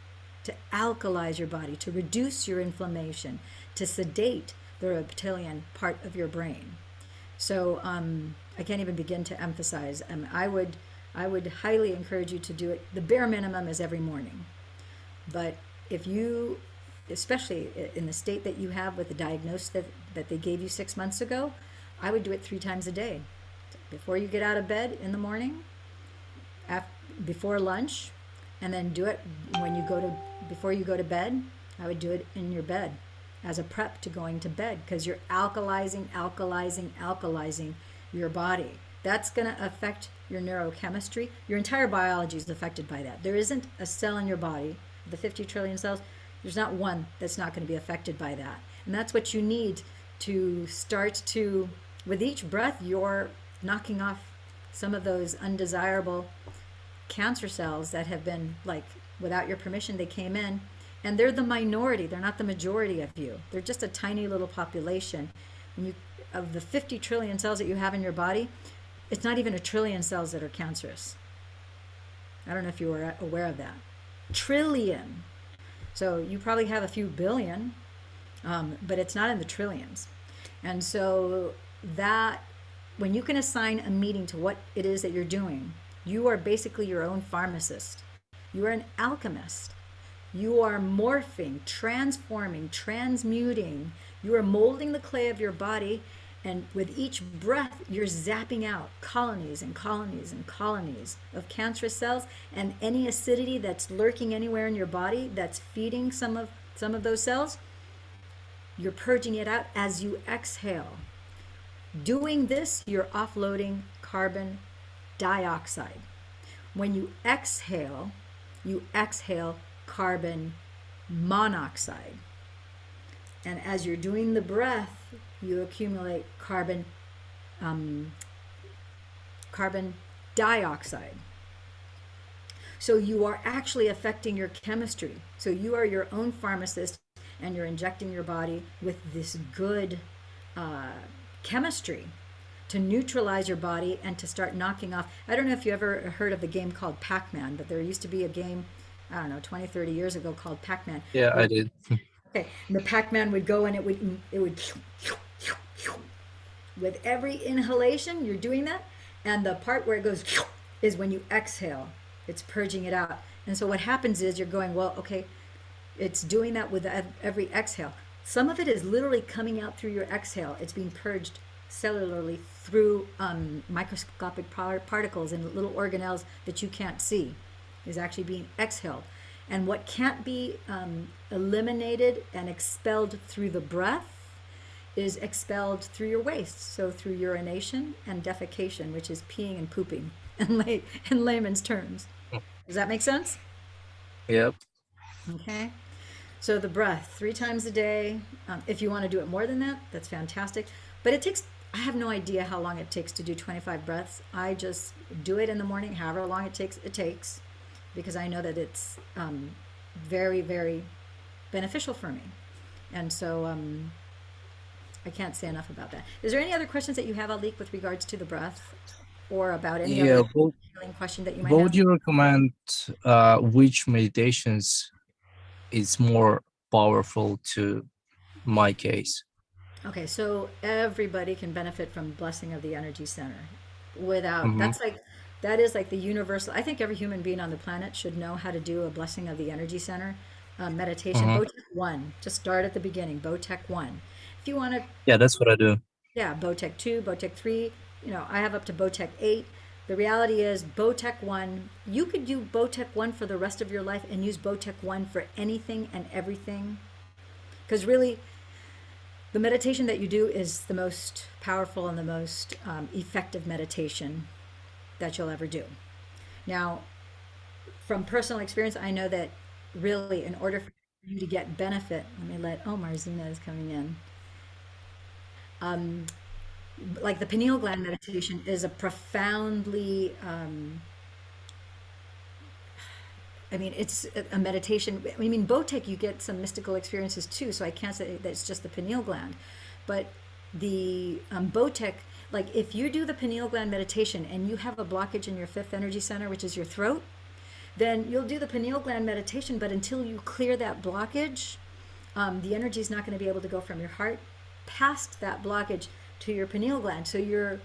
to alkalize your body, to reduce your inflammation, to sedate the reptilian part of your brain. So I can't even begin to emphasize. I would highly encourage you to do it. The bare minimum is every morning. But if you, especially in the state that you have with the diagnosis that they gave you 6 months ago, I would do it 3 times a day. Before you get out of bed in the morning, before lunch, and then do it before you go to bed. I would do it in your bed as a prep to going to bed, because you're alkalizing your body. That's going to affect your neurochemistry. Your entire biology is affected by that. There isn't a cell in your body, the 50 trillion cells, there's not one that's not going to be affected by that. And that's what you need to start to, with each breath, you're knocking off some of those undesirable cancer cells that have been, like, without your permission, they came in, and they're the minority. They're not the majority of you. They're just a tiny little population. And of the 50 trillion cells that you have in your body, it's not even 1 trillion cells that are cancerous. I don't know if you were aware of that. Trillion. So you probably have a few billion, but it's not in the trillions. And so that, when you can assign a meaning to what it is that you're doing, you are basically your own pharmacist. You are an alchemist. You are morphing, transforming, transmuting. You are molding the clay of your body, and with each breath, you're zapping out colonies and colonies and colonies of cancerous cells, and any acidity that's lurking anywhere in your body that's feeding some of those cells, you're purging it out as you exhale. Doing this, you're offloading carbon dioxide. When you exhale carbon monoxide. And as you're doing the breath, you accumulate carbon dioxide. So you are actually affecting your chemistry. So you are your own pharmacist, and you're injecting your body with this good chemistry to neutralize your body and to start knocking off. I don't know if you ever heard of the game called Pac-Man, but there used to be a game, I don't know, 20, 30 years ago called Pac-Man. Yeah, I did. Okay, and the Pac-Man would go, and it would with every inhalation, you're doing that, And the part where it goes is when you exhale. It's purging it out. And so what happens is you're going, well, okay, it's doing that with every exhale. Some of it is literally coming out through your exhale. It's being purged cellularly through microscopic particles and little organelles that you can't see is actually being exhaled. And what can't be eliminated and expelled through the breath is expelled through your waste. So through urination and defecation, which is peeing and pooping in layman's terms. Does that make sense? Yep. Okay. So the breath, 3 times a day. If you want to do it more than that, that's fantastic. But it takes, I have no idea how long it takes to do 25 breaths. I just do it in the morning, however long it takes, because I know that it's very, very beneficial for me. And so I can't say enough about that. Is there any other questions that you have, Alik, with regards to the breath or about any Yeah. other healing question that you might What have? would you recommend? Which meditations is more powerful to my case? Okay, so everybody can benefit from blessing of the energy center without, Mm-hmm. that is like the universal. I think every human being on the planet should know how to do a blessing of the energy center meditation. Mm-hmm. Botech 1, just start at the beginning, Botech 1. If you want to, Yeah, that's what I do. yeah, Botech 2, Botech 3, I have up to Botech 8. The reality is Botech 1, you could do Botech 1 for the rest of your life and use Botech 1 for anything and everything. Because really, the meditation that you do is the most powerful and the most effective meditation that you'll ever do. Now, from personal experience, I know that really, in order for you to get benefit, Marzina is coming in. Like the pineal gland meditation is a profoundly, it's a meditation. I mean, Botek, you get some mystical experiences too, so I can't say that it's just the pineal gland. But the Botek, like if you do the pineal gland meditation and you have a blockage in your fifth energy center, which is your throat, then you'll do the pineal gland meditation, but until you clear that blockage, the energy is not going to be able to go from your heart past that blockage to your pineal gland. So you're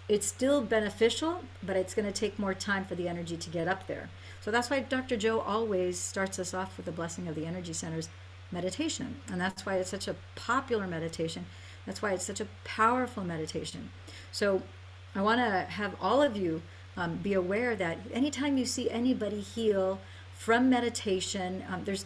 it's still beneficial, but it's going to take more time for the energy to get up there. So that's why Dr. Joe always starts us off with the blessing of the energy centers meditation. And that's why it's such a popular meditation. That's why it's such a powerful meditation. So I want to have all of you be aware that anytime you see anybody heal from meditation, there's,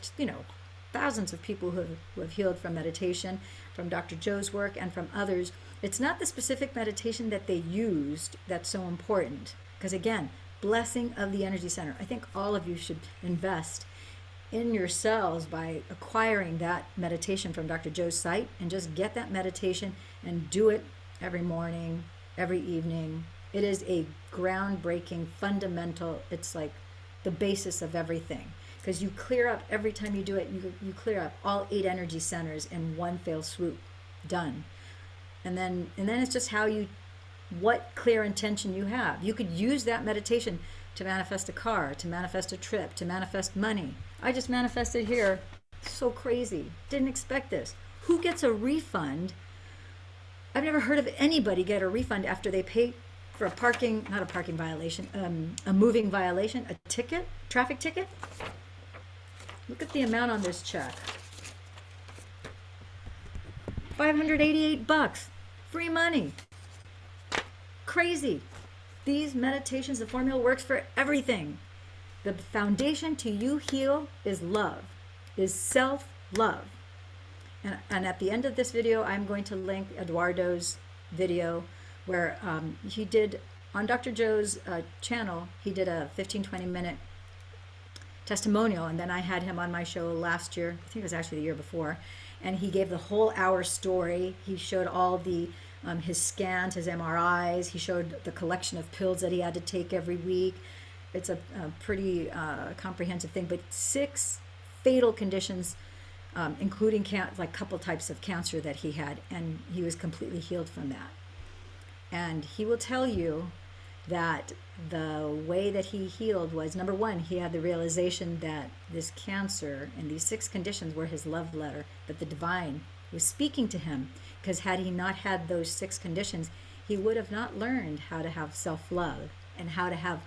thousands of people who have healed from meditation, from Dr. Joe's work and from others. It's not the specific meditation that they used that's so important. Because again, blessing of the energy center. I think all of you should invest in yourselves by acquiring that meditation from Dr. Joe's site and just get that meditation and do it every morning, every evening. It is a groundbreaking, fundamental, it's like the basis of everything. Because you clear up, every time you do it, you clear up all 8 energy centers in one fell swoop. Done. And then it's just what clear intention you have. You could use that meditation to manifest a car, to manifest a trip, to manifest money. I just manifested here. So crazy. Didn't expect this. Who gets a refund? I've never heard of anybody get a refund after they pay for not a parking violation, a moving violation, a ticket, traffic ticket. Look at the amount on this check. $588. Free money. Crazy. These meditations, the formula works for everything. The foundation to you heal is love, is self-love. And at the end of this video, I'm going to link Eduardo's video where he did, on Dr. Joe's channel, he did a 15-20 minute testimonial, and then I had him on my show last year, I think it was actually the year before, and he gave the whole hour story. He showed all the his scans, his MRIs. He showed the collection of pills that he had to take every week. It's a pretty comprehensive thing, but 6 fatal conditions, including like couple types of cancer that he had, and he was completely healed from that. And he will tell you that the way that he healed was, number one, he had the realization that this cancer and these 6 conditions were his love letter, that the divine was speaking to him, because had he not had those 6 conditions, he would have not learned how to have self-love and how to have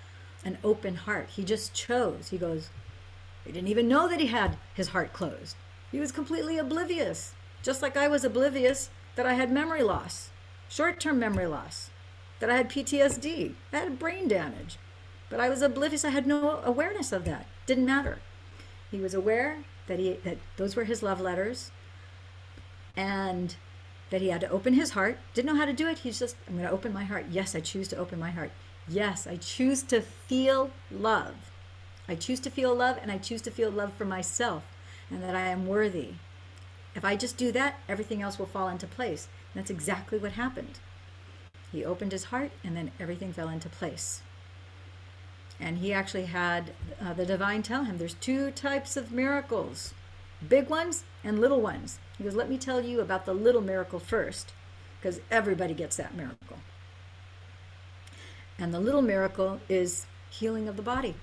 an open heart. He just chose. He goes, he didn't even know that he had his heart closed. He was completely oblivious, just like I was oblivious that I had memory loss, short-term memory loss, that I had PTSD, I had brain damage. But I was oblivious. I had no awareness of that. Didn't matter. He was aware that those were his love letters, and that he had to open his heart. Didn't know how to do it. He's just, I'm going to open my heart. Yes, I choose to open my heart. Yes, I choose to feel love. I choose to feel love, and I choose to feel love for myself, and that I am worthy. If I just do that, everything else will fall into place. And that's exactly what happened. He opened his heart, and then everything fell into place. And he actually had the divine tell him there's two types of miracles, big ones and little ones. He goes, let me tell you about the little miracle first, because everybody gets that miracle. And the little miracle is healing of the body.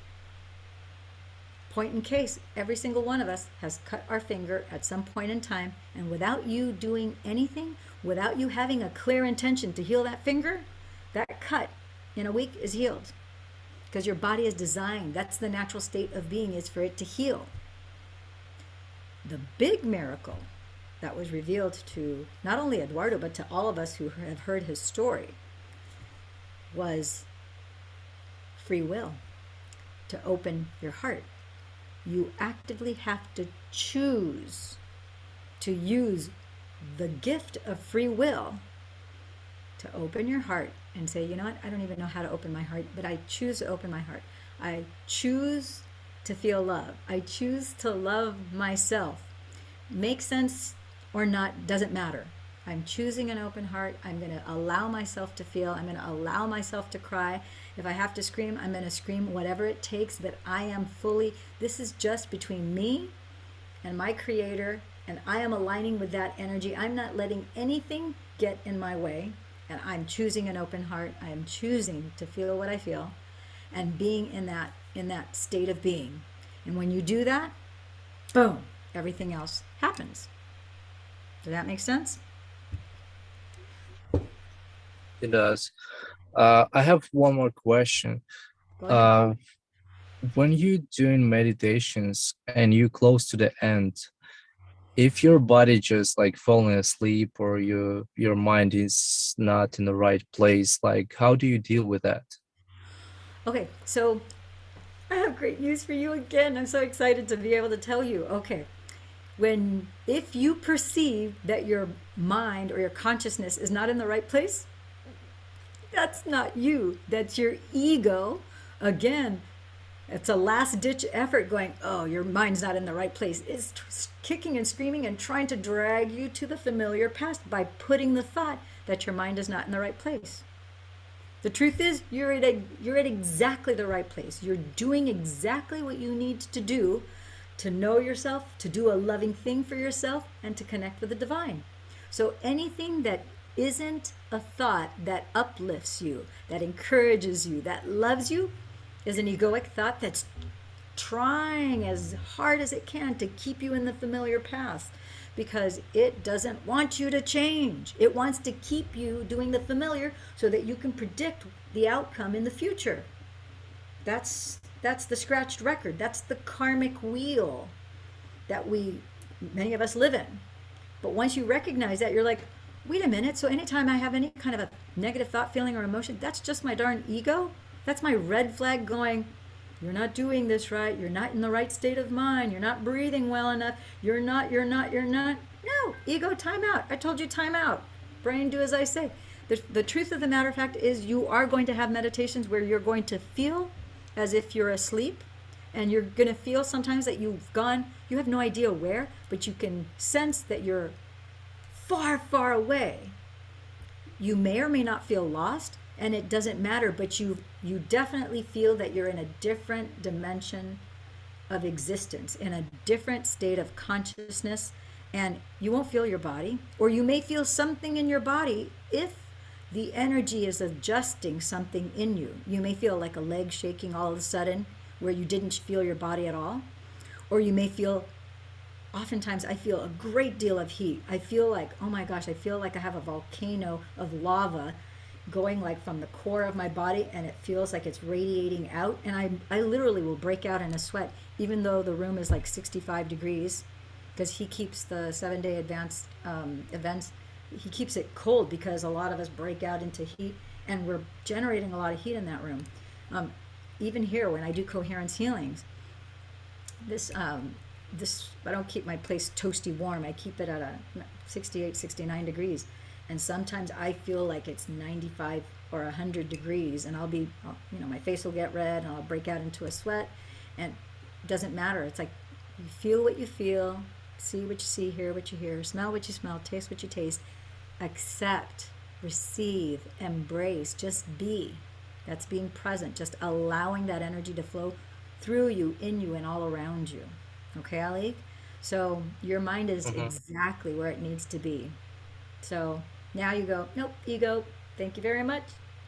Point in case, every single one of us has cut our finger at some point in time, and without you doing anything, without you having a clear intention to heal that finger, that cut in a week is healed. Because your body is designed, that's the natural state of being, is for it to heal. The big miracle that was revealed to not only Eduardo, but to all of us who have heard his story, was free will, to open your heart. You actively have to choose to use the gift of free will to open your heart and say, you know what, I don't even know how to open my heart, but I choose to open my heart. I choose to feel love. I choose to love myself. Makes sense or not, doesn't matter. I'm choosing an open heart. I'm going to allow myself to feel. I'm going to allow myself to cry. If I have to scream, I'm going to scream, whatever it takes, but I am fully, this is just between me and my creator, and I am aligning with that energy. I'm not letting anything get in my way, and I'm choosing an open heart. I am choosing to feel what I feel and being in that state of being. And when you do that, boom, everything else happens. Does that make sense? It does. I have one more question. Go ahead. When you're doing meditations and you close to the end, if your body just like falling asleep or your mind is not in the right place, like how do you deal with that? Okay, so I have great news for you again. I'm so excited to be able to tell you. Okay, if you perceive that your mind or your consciousness is not in the right place, that's not you. That's your ego. Again, it's a last ditch effort going, oh, your mind's not in the right place. It's kicking and screaming and trying to drag you to the familiar past by putting the thought that your mind is not in the right place. The truth is, you're at exactly the right place. You're doing exactly what you need to do to know yourself, to do a loving thing for yourself, and to connect with the divine. So anything that isn't a thought that uplifts you, that encourages you, that loves you, is an egoic thought that's trying as hard as it can to keep you in the familiar past, because it doesn't want you to change. It wants to keep you doing the familiar so that you can predict the outcome in the future. That's the scratched record. That's the karmic wheel that many of us live in. But once you recognize that, you're like, wait a minute, so anytime I have any kind of a negative thought, feeling, or emotion, that's just my darn ego? That's my red flag going, you're not doing this right, you're not in the right state of mind, you're not breathing well enough, you're not. No, ego, time out. I told you time out. Brain, do as I say. The truth of the matter of fact is you are going to have meditations where you're going to feel as if you're asleep, and you're going to feel sometimes that you have no idea where, but you can sense that you're far, far away. You may or may not feel lost, and it doesn't matter, but you definitely feel that you're in a different dimension of existence, in a different state of consciousness, and you won't feel your body, or you may feel something in your body if the energy is adjusting something in you. You may feel like a leg shaking all of a sudden where you didn't feel your body at all, or you may feel, oftentimes I feel a great deal of heat. I feel like, oh my gosh, I feel like I have a volcano of lava going like from the core of my body, and it feels like it's radiating out, and I literally will break out in a sweat even though the room is like 65 degrees, because he keeps the 7-day advanced events, he keeps it cold because a lot of us break out into heat, and we're generating a lot of heat in that room. um, Even here when I do coherence healings, this I don't keep my place toasty warm. I keep it at a 68, 69 degrees. And sometimes I feel like it's 95 or 100 degrees, and my face will get red and I'll break out into a sweat. And it doesn't matter. It's like you feel what you feel, see what you see, hear what you hear, smell what you smell, taste what you taste, accept, receive, embrace, just be. That's being present, just allowing that energy to flow through you, in you, and all around you. Okay, Ali? So your mind is Hmm. exactly where it needs to be. So now you go, nope, ego, thank you very much.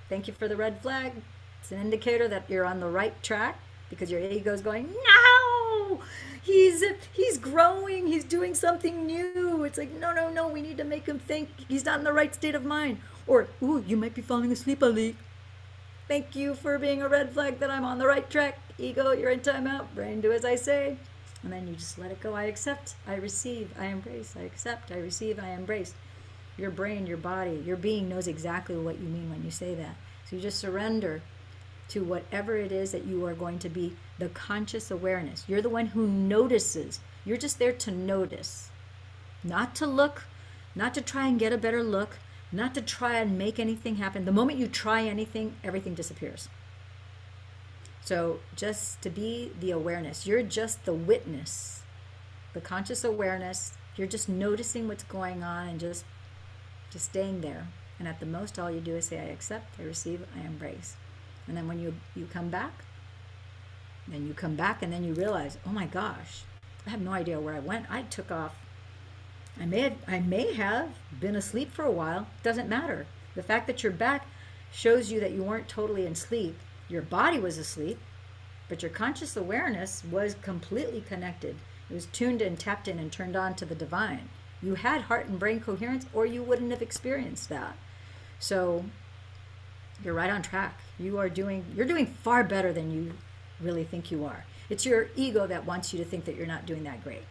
Thank you for the red flag. It's an indicator that you're on the right track, because your ego is going, no, he's growing, he's doing something new. It's like, no, no, no, we need to make him think he's not in the right state of mind. Or, ooh, you might be falling asleep, Ali. Thank you for being a red flag that I'm on the right track. Ego, you're in timeout. Brain, do as I say. And then you just let it go. I accept, I receive, I embrace, I accept, I receive, I embrace. Your brain, your body, your being knows exactly what you mean when you say that. So you just surrender to whatever it is that you are going to be, the conscious awareness. You're the one who notices. You're just there to notice, not to look, not to try and get a better look, not to try and make anything happen. The moment you try anything, everything disappears. So just to be the awareness, you're just the witness, the conscious awareness. You're just noticing what's going on and just staying there. And at the most, all you do is say, I accept, I receive, I embrace. And then when you come back, then you come back, and then you realize, oh my gosh, I have no idea where I went. I took off. I may have been asleep for a while. Doesn't matter. The fact that you're back shows you that you weren't totally in sleep. Your body was asleep, but your conscious awareness was completely connected. It was tuned in, tapped in, and turned on to the divine. You had heart and brain coherence, or you wouldn't have experienced that. So you're right on track. You're doing far better than you really think you are. It's your ego that wants you to think that you're not doing that great.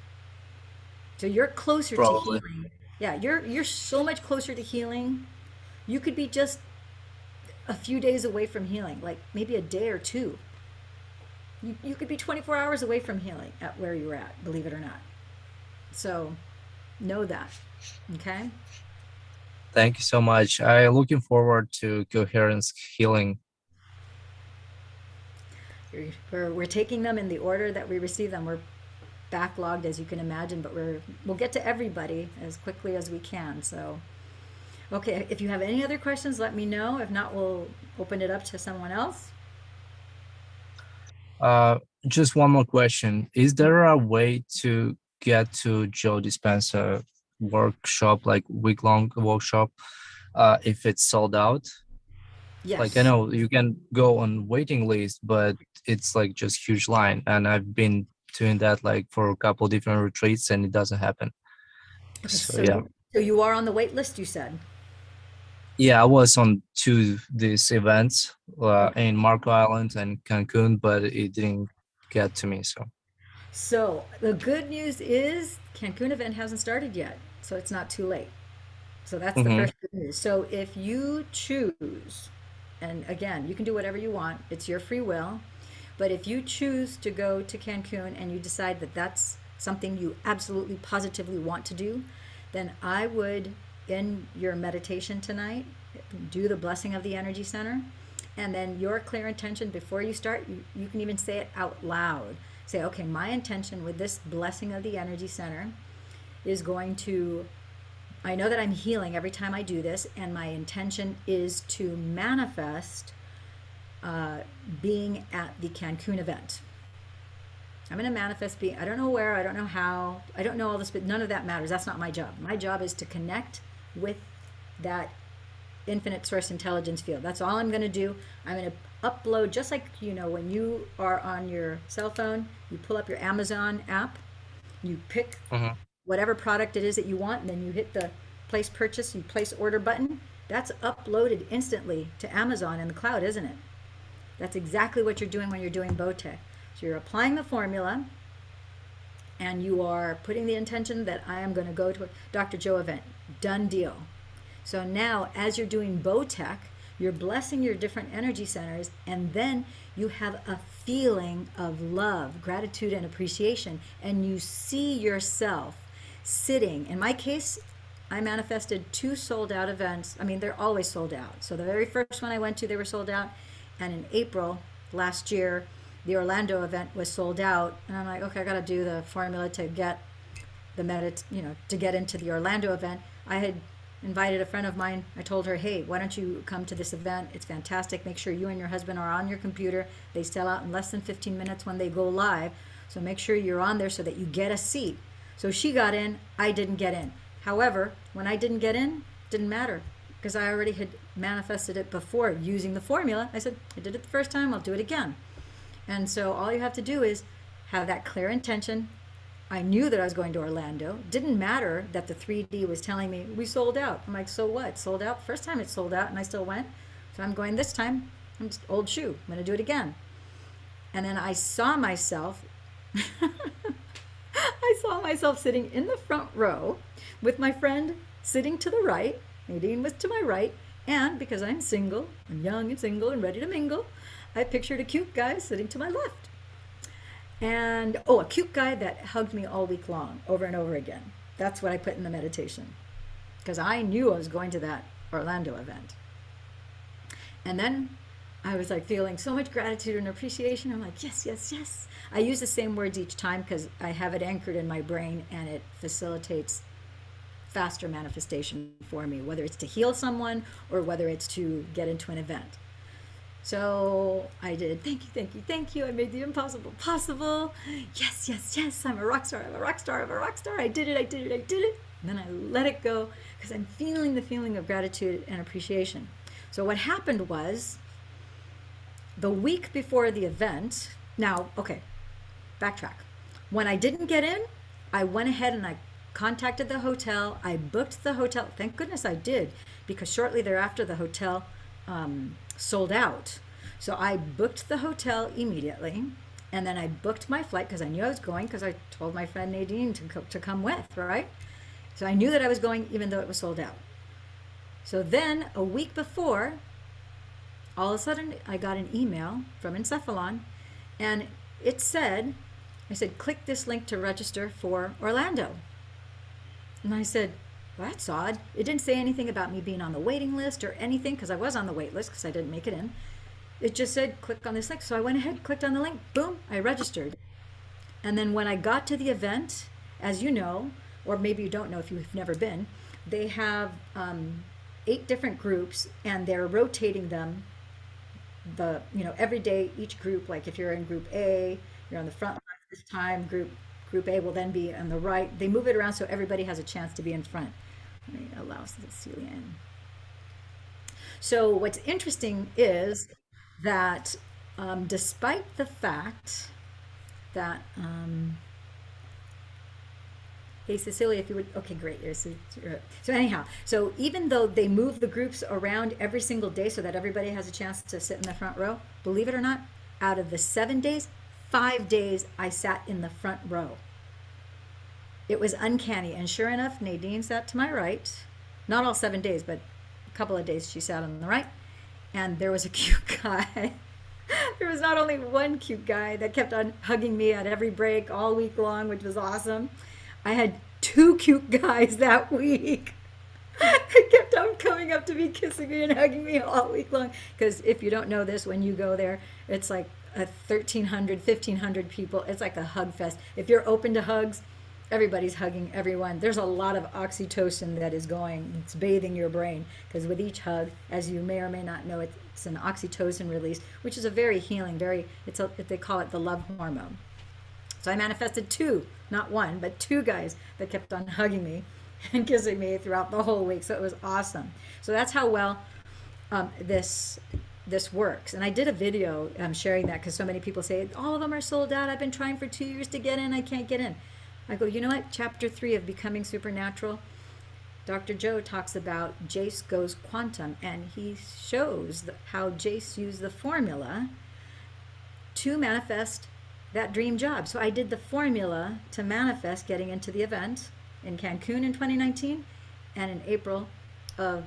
So you're closer to Probably. healing. Yeah, you're so much closer to healing. You could be just a few days away from healing, like maybe a day or two. You could be 24 hours away from healing at where you're at, believe it or not. So know that. Okay? Thank you so much. I looking forward to coherence healing. We're taking them in the order that we receive them. We're backlogged, as you can imagine, but we'll get to everybody as quickly as we can. So, okay, if you have any other questions, let me know. If not, we'll open it up to someone else. Uh, just one more question. Is there a way to get to Joe Dispenza workshop, like week-long workshop, if it's sold out? Like I Yes. know you can go on waiting list, but it's like just huge line, and I've been doing that like for a couple different retreats, and it doesn't happen. Okay, So so yeah, you are on the wait list, you said. yeah, I was on two these events Okay. in Marco Island and Cancun, but it didn't get to me. So. So the good news is Cancun event hasn't started yet, so it's not too late. So that's the Mm-hmm. first good news. So if you choose, and again, you can do whatever you want, it's your free will. But if you choose to go to Cancun and you decide that that's something you absolutely positively want to do, then I would, in your meditation tonight, do the blessing of the energy center. And then your clear intention before you start, you can even say it out loud. Say, okay, my intention with this blessing of the energy center is going to, I know that I'm healing every time I do this, and my intention is to manifest uh, being at the Cancun event. I'm going to manifest being, I don't know where, I don't know how, I don't know all this, but none of that matters. That's not my job. My job is to connect with that infinite source intelligence field. That's all I'm going to do. I'm going to upload, just like, when you are on your cell phone, you pull up your Amazon app, you pick Mm-hmm. whatever product it is that you want, and then you hit the place purchase, you place order button. that's uploaded instantly to Amazon in the cloud, isn't it? That's exactly what you're doing when you're doing Botech. So you're applying the formula, and you are putting the intention that I am going to go to a Dr. Joe event. Done deal. So now, as you're doing Botech, you're blessing your different energy centers, and then you have a feeling of love, gratitude, and appreciation, and you see yourself sitting. In my case, I manifested 2 sold out events. I mean, they're always sold out. So the very first one I went to, they were sold out. And in April last year, the Orlando event was sold out. And I'm like, okay, I got to do the formula to get to get into the Orlando event. I had invited a friend of mine. I told her, hey, why don't you come to this event? It's fantastic. Make sure you and your husband are on your computer. They sell out in less than 15 minutes when they go live. So make sure you're on there so that you get a seat. So she got in. I didn't get in. However, when I didn't get in, didn't matter, because I already had manifested it before using the formula. I said, I did it the first time, I'll do it again. And so all you have to do is have that clear intention. I knew that I was going to Orlando. Didn't matter that the 3D was telling me we sold out. I'm like, so what? Sold out? First time it sold out and I still went. So I'm going this time. I'm just old shoe. I'm going to do it again. And then I saw myself, sitting in the front row with my friend sitting to the right. Nadine was to my right. And because I'm single, I'm young and single and ready to mingle, I pictured a cute guy sitting to my left. And, a cute guy that hugged me all week long, over and over again. That's what I put in the meditation. Because I knew I was going to that Orlando event. And then I was like feeling so much gratitude and appreciation. I'm like, yes, yes, yes. I use the same words each time because I have it anchored in my brain and it facilitates faster manifestation for me, whether it's to heal someone or whether it's to get into an event. So I did, thank you, thank you, thank you. I made the impossible possible. Yes, yes, yes, I'm a rock star, I'm a rock star, I'm a rock star. I did it, I did it, I did it. And then I let it go because I'm feeling the feeling of gratitude and appreciation. So what happened was, the week before the event, now, okay, backtrack. When I didn't get in, I went ahead and I contacted the hotel. I booked the hotel. Thank goodness I did, because shortly thereafter the hotel sold out. So I booked the hotel immediately, and then I booked my flight because I knew I was going, because I told my friend Nadine to come with, right? So I knew that I was going even though it was sold out. So then a week before, all of a sudden I got an email from Encephalon, and it said, I said, click this link to register for Orlando. And I said, well, that's odd. It didn't say anything about me being on the waiting list or anything, because I was on the wait list because I didn't make it in. It just said, click on this link. So I went ahead, clicked on the link, boom, I registered. And then when I got to the event, as you know, or maybe you don't know if you've never been, they have 8 different groups, and they're rotating them. Every day, each group, like if you're in group A, you're on the front line this time, group A will then be on the right. They move it around so everybody has a chance to be in front. Let me allow Cecilia in. So what's interesting is that despite the fact that, hey Cecilia, if you would, okay, great. So anyhow, so even though they move the groups around every single day so that everybody has a chance to sit in the front row, believe it or not, out of the 7 days, 5 days I sat in the front row. It was uncanny, and sure enough, Nadine sat to my right. Not all 7 days, but a couple of days she sat on the right, and there was a cute guy. There was not only one cute guy that kept on hugging me at every break all week long, which was awesome. I had 2 cute guys that week. They kept on coming up to me, kissing me and hugging me all week long. Because if you don't know this, when you go there, it's like 1,300, 1,500 people. It's like a hug fest. If you're open to hugs, everybody's hugging everyone. There's a lot of oxytocin that is going. It's bathing your brain. Because with each hug, as you may or may not know, it's an oxytocin release, which is a very healing, they call it the love hormone. So I manifested 2, not 1, but 2 guys that kept on hugging me and kissing me throughout the whole week. So it was awesome. So that's how well this works. And I did a video sharing that, because so many people say, all of them are sold out. I've been trying for 2 years to get in. I can't get in. I go, you know what? Chapter 3 of Becoming Supernatural, Dr. Joe talks about Jace goes quantum, and he shows how Jace used the formula to manifest that dream job. So I did the formula to manifest getting into the event in Cancun in 2019 and in April of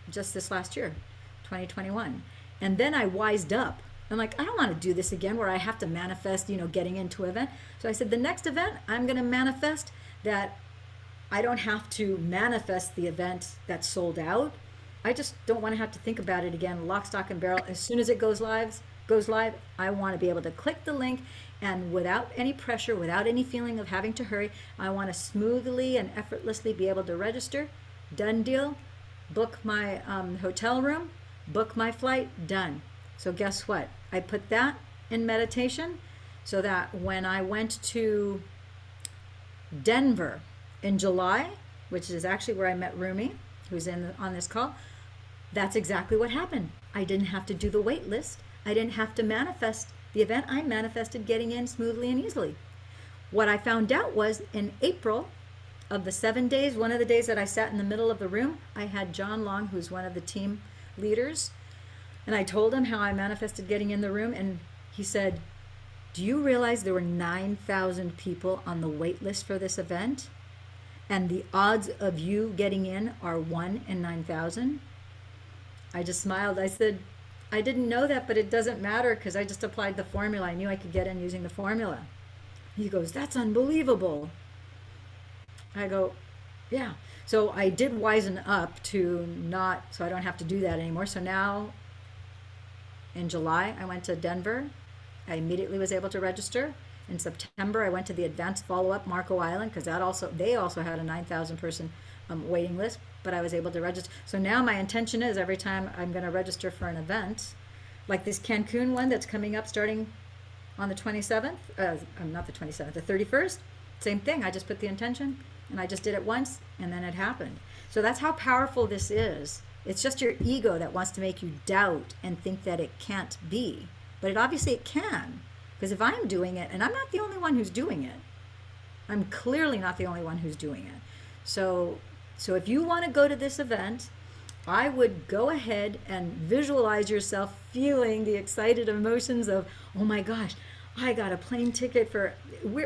just this last year, 2021. And then I wised up. I'm like, I don't want to do this again where I have to manifest, getting into an event. So I said, the next event, I'm going to manifest that I don't have to manifest the event that's sold out. I just don't want to have to think about it again, lock, stock, and barrel. As soon as it goes live, I want to be able to click the link, and without any pressure, without any feeling of having to hurry, I want to smoothly and effortlessly be able to register. Done deal. Book my hotel room, book my flight, done. So guess what? I put that in meditation so that when I went to Denver in July, which is actually where I met Rumi, who's on this call, that's exactly what happened. I didn't have to do the wait list. I didn't have to manifest the event. I manifested getting in smoothly and easily. What I found out was in April of the 7 days, one of the days that I sat in the middle of the room, I had John Long, who's one of the team leaders, and I told him how I manifested getting in the room, and he said, do you realize there were 9,000 people on the wait list for this event? And the odds of you getting in are 1 in 9,000? I just smiled. I said, I didn't know that, but it doesn't matter because I just applied the formula. I knew I could get in using the formula. He goes, that's unbelievable. I go, yeah. So I did wisen up to not, so I don't have to do that anymore. So now in July, I went to Denver. I immediately was able to register. In September, I went to the Advanced Follow-Up Marco Island because they also had a 9,000 person waiting list, but I was able to register. So now my intention is every time I'm going to register for an event, like this Cancun one that's coming up starting on the 27th, not the 27th, the 31st, same thing. I just put the intention and I just did it once and then it happened. So that's how powerful this is. It's just your ego that wants to make you doubt and think that it can't be. But it can. Because if I'm doing it, and I'm not the only one who's doing it, I'm clearly not the only one who's doing it. So if you want to go to this event, I would go ahead and visualize yourself feeling the excited emotions of, oh my gosh, I got a plane ticket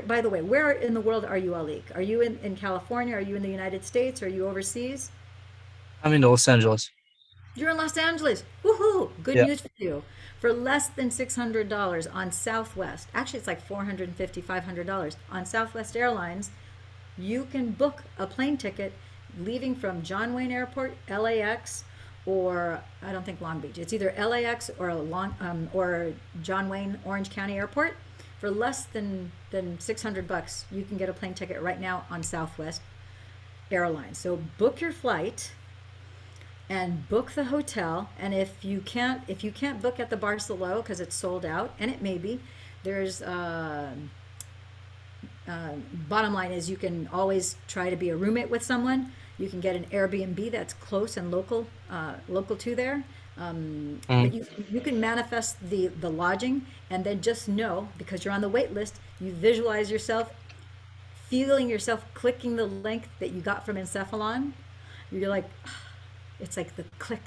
by the way, where in the world are you, Alik? Are you in California? Are you in the United States? Are you overseas? I'm in Los Angeles. You're in Los Angeles. Woohoo! Good Yeah. news for you. For less than $600 on Southwest, actually it's like $450, $500 on Southwest Airlines, you can book a plane ticket leaving from John Wayne Airport, LAX, or I don't think Long Beach. It's either LAX or John Wayne Orange County Airport. For less than $600, you can get a plane ticket right now on Southwest Airlines. So book your flight and book the hotel. And if you can't book at the Barcelona because it's sold out, and it may be, there's bottom line is you can always try to be a roommate with someone. You can get an Airbnb that's close and local to there. But you can manifest the lodging, and then just know, because you're on the wait list, you visualize yourself feeling yourself clicking the link that you got from Encephalon. You're like, it's like the click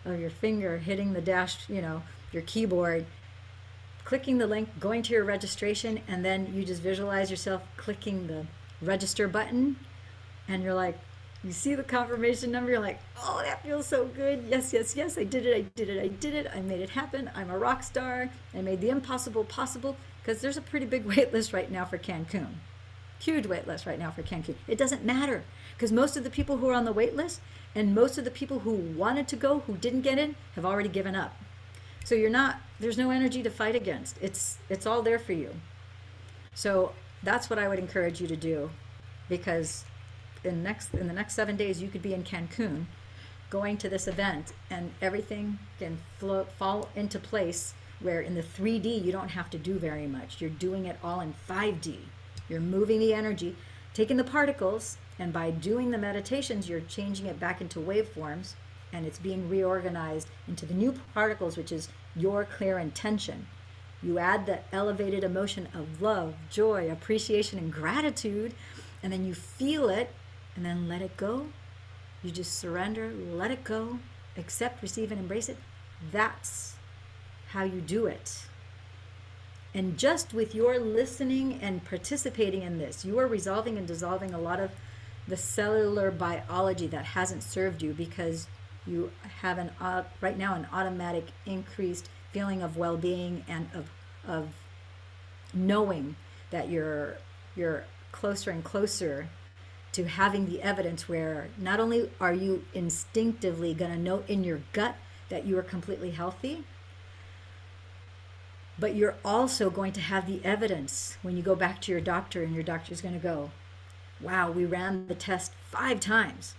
of your finger hitting the dash, your keyboard, clicking the link, going to your registration, and then you just visualize yourself clicking the register button, and you're like, you see the confirmation number, you're like, oh, that feels so good. Yes, yes, yes, I did it. I made it happen. I'm a rock star. I made the impossible possible, because there's a pretty big wait list right now for Cancun. Huge wait list right now for Cancun. It doesn't matter, because most of the people who are on the wait list and most of the people who wanted to go, who didn't get in, have already given up. So there's no energy to fight against. It's all there for you. So that's what I would encourage you to do, because in the next 7 days you could be in Cancun going to this event, and everything can fall into place where in the 3D you don't have to do very much. You're doing it all in 5D. You're moving the energy, taking the particles, and by doing the meditations you're changing it back into waveforms, and it's being reorganized into the new particles, which is your clear intention. You add the elevated emotion of love, joy, appreciation, and gratitude, and then you feel it, and then let it go, You just surrender, let it go, accept, receive, and embrace it. That's how you do it. And just with your listening and participating in this, you are resolving and dissolving a lot of the cellular biology that hasn't served you, because you have right now an automatic increased feeling of well-being and of knowing that you're closer and closer to having the evidence where not only are you instinctively going to know in your gut that you are completely healthy, but you're also going to have the evidence when you go back to your doctor, and your doctor's going to go, wow, we ran the test 5 times.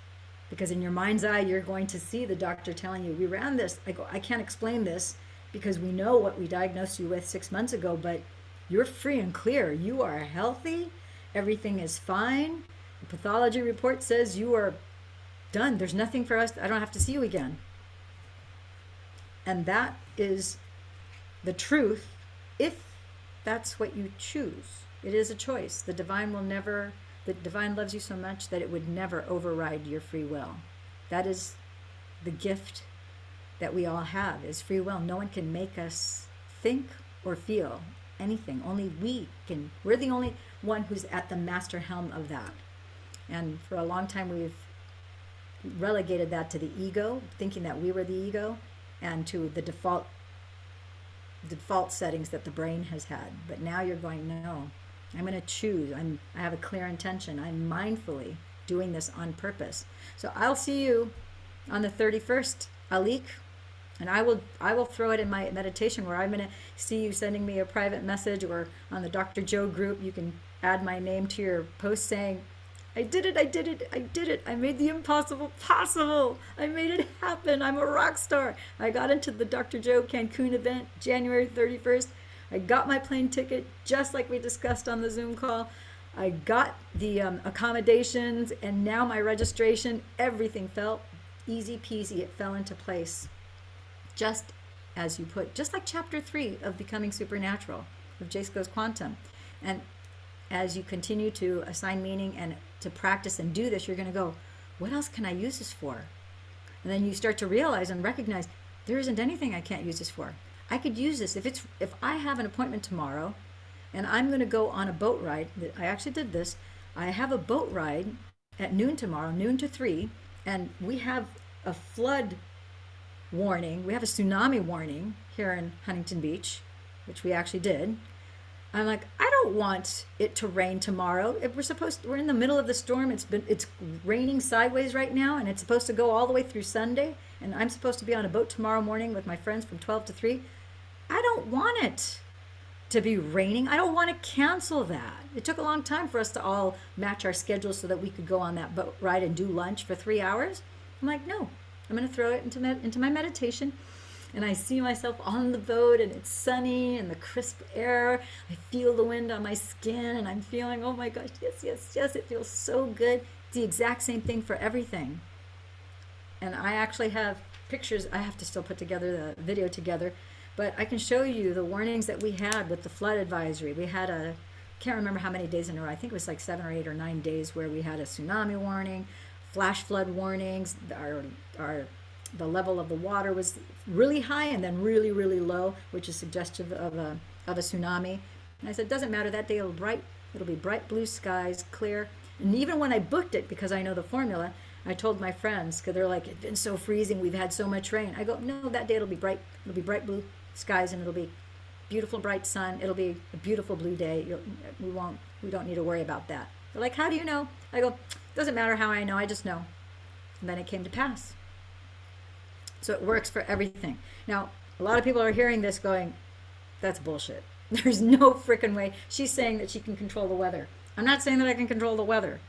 Because in your mind's eye, you're going to see the doctor telling you, we ran this. I go, I can't explain this because we know what we diagnosed you with 6 months ago, but you're free and clear. You are healthy. Everything is fine. The pathology report says you are done. There's nothing for us. I don't have to see you again. And that is the truth, if that's what you choose. It is a choice. The divine loves you so much that it would never override your free will. That is the gift that we all have, is free will. No one can make us think or feel anything. Only we can. We're the only one who's at the master helm of that. And for a long time we've relegated that to the ego, thinking that we were the ego, and to the default settings that the brain has had. But now you're going, no, I'm going to choose. I have a clear intention. I'm mindfully doing this on purpose. So I'll see you on the 31st, Alik, and I will throw it in my meditation, where I'm going to see you sending me a private message, or on the Dr. Joe group, you can add my name to your post saying, I did it, I did it, I did it. I made the impossible possible. I made it happen. I'm a rock star. I got into the Dr. Joe Cancun event January 31st. I got my plane ticket, just like we discussed on the Zoom call. I got the accommodations, and now my registration, everything felt easy peasy. It fell into place. Just as you put, just like chapter 3 of Becoming Supernatural, of Jace Goes Quantum. And as you continue to assign meaning and to practice and do this, you're going to go, what else can I use this for? And then you start to realize and recognize, there isn't anything I can't use this for. I could use this if I have an appointment tomorrow and I'm going to go on a boat ride. I actually did this. I have a boat ride at noon tomorrow, noon to 3, and we have a flood warning. We have a tsunami warning here in Huntington Beach, which we actually did. I'm like, I don't want it to rain tomorrow. If we're in the middle of the storm. It's raining sideways right now, and it's supposed to go all the way through Sunday, and I'm supposed to be on a boat tomorrow morning with my friends from 12 to 3. I don't want it to be raining. I don't want to cancel that. It took a long time for us to all match our schedules so that we could go on that boat ride and do lunch for 3 hours. I'm like, no, I'm going to throw it into my meditation. And I see myself on the boat, and it's sunny and the crisp air. I feel the wind on my skin, and I'm feeling, oh my gosh, yes, yes, yes, it feels so good. It's the exact same thing for everything. And I actually have pictures. I have to still put together the video together, but I can show you the warnings that we had with the flood advisory. We had can't remember how many days in a row. I think it was like 7 or 8 or 9 days where we had a tsunami warning, flash flood warnings. The level of the water was really high and then really, really low, which is suggestive of a tsunami. And I said, doesn't matter, that day it'll be bright blue skies, clear. And even when I booked it, because I know the formula, I told my friends, because they're like, it's been so freezing, we've had so much rain. I go, no, that day it'll be bright blue skies, and it'll be beautiful bright sun. It'll be a beautiful blue day. We don't need to worry about that. They're like, how do you know? I go, doesn't matter how I know, I just know. And then it came to pass. So it works for everything. Now, a lot of people are hearing this going, that's bullshit. There's no frickin' way. She's saying that she can control the weather. I'm not saying that I can control the weather.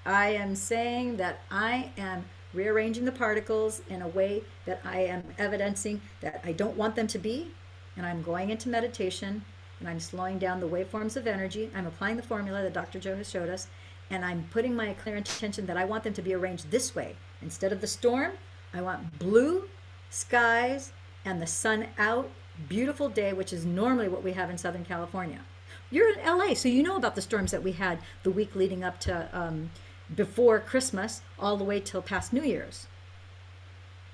I am saying that I am rearranging the particles in a way that I am evidencing that I don't want them to be, and I'm going into meditation, and I'm slowing down the waveforms of energy. I'm applying the formula that Dr. Joe has showed us, and I'm putting my clear intention that I want them to be arranged this way. Instead of the storm, I want blue skies and the sun out, beautiful day, which is normally what we have in Southern California. You're in LA, so you know about the storms that we had the week leading up to before Christmas all the way till past New Year's.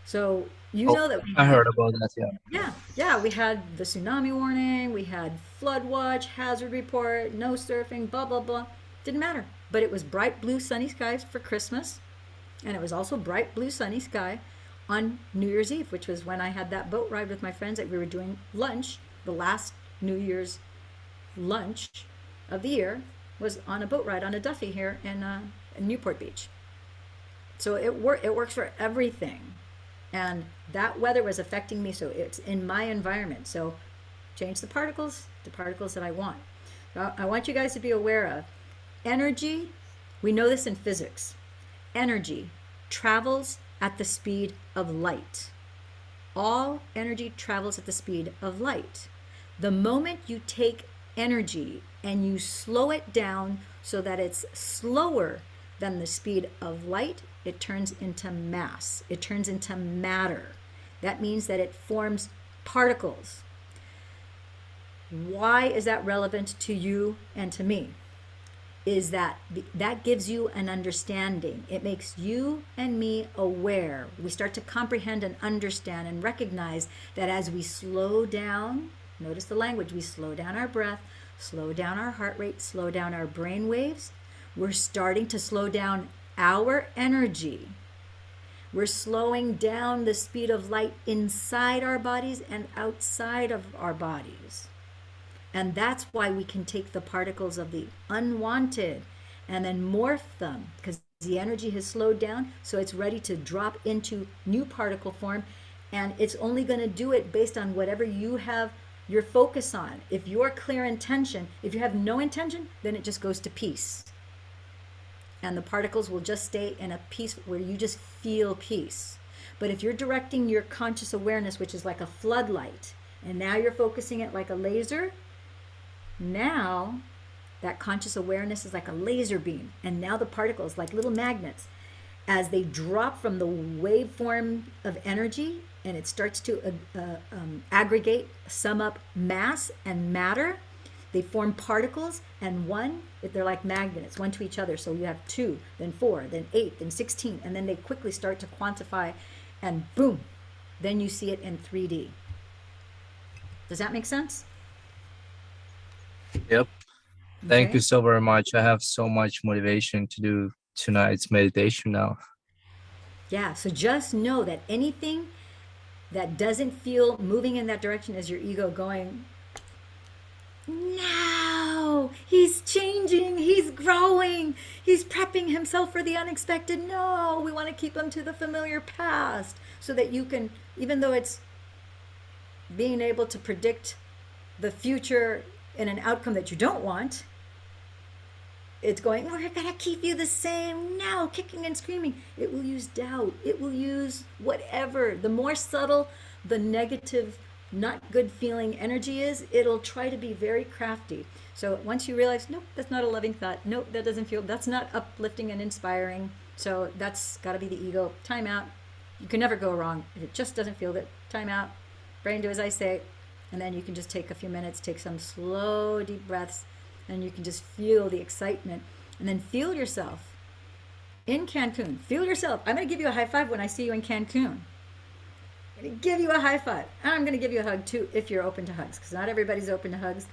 So you Oh, know that we I had, heard about that. Yeah. yeah, we had the tsunami warning, we had flood watch, hazard report, no surfing, blah, blah, blah. Didn't matter. But it was bright blue sunny skies for Christmas. And it was also bright blue sunny sky on New Year's Eve, which was when I had that boat ride with my friends that we were doing lunch. The last New Year's lunch of the year was on a boat ride on a Duffy here in Newport Beach. So it works for everything. And that weather was affecting me, so it's in my environment. So change the particles to particles that I want. So I want you guys to be aware of energy. We know this in physics. Energy travels at the speed of light. All energy travels at the speed of light. The moment you take energy and you slow it down so that it's slower than the speed of light, it turns into mass. It turns into matter. That means that it forms particles. Why is that relevant to you and to me? Is that gives you an understanding. It makes you and me aware. We start to comprehend and understand and recognize that as we slow down, notice the language, we slow down our breath, slow down our heart rate, slow down our brain waves, we're starting to slow down our energy. We're slowing down the speed of light inside our bodies and outside of our bodies. And that's why we can take the particles of the unwanted and then morph them, because the energy has slowed down, so it's ready to drop into new particle form. And it's only going to do it based on whatever you have your focus on. If you're clear intention, if you have no intention, then it just goes to peace. And the particles will just stay in a peace where you just feel peace. But if you're directing your conscious awareness, which is like a floodlight, and now you're focusing it like a laser, now that conscious awareness is like a laser beam. And now the particles, like little magnets, as they drop from the waveform of energy and it starts to aggregate, sum up mass and matter, they form particles, and they're like magnets, one to each other. So you have 2, then 4, then 8, then 16, and then they quickly start to quantify, and boom, then you see it in 3D. Does that make sense? Yep. Thank Okay. you so very much. I have so much motivation to do tonight's meditation now. Yeah, so just know that anything that doesn't feel moving in that direction is your ego going, no, he's changing, he's growing, he's prepping himself for the unexpected. No, we want to keep him to the familiar past so that you can, even though it's being able to predict the future in an outcome that you don't want, it's going, we're going to keep you the same now, kicking and screaming. It will use doubt. It will use whatever. The more subtle the negative, not good feeling energy is, it'll try to be very crafty. So once you realize, nope, that's not a loving thought. Nope, that doesn't feel, that's not uplifting and inspiring. So that's got to be the ego. Time out. You can never go wrong. If it just doesn't feel good, time out. Brain, do as I say. And then you can just take a few minutes, take some slow, deep breaths, and you can just feel the excitement. And then feel yourself in Cancun. Feel yourself. I'm going to give you a high five when I see you in Cancun. I'm going to give you a high five. And I'm going to give you a hug too if you're open to hugs, because not everybody's open to hugs.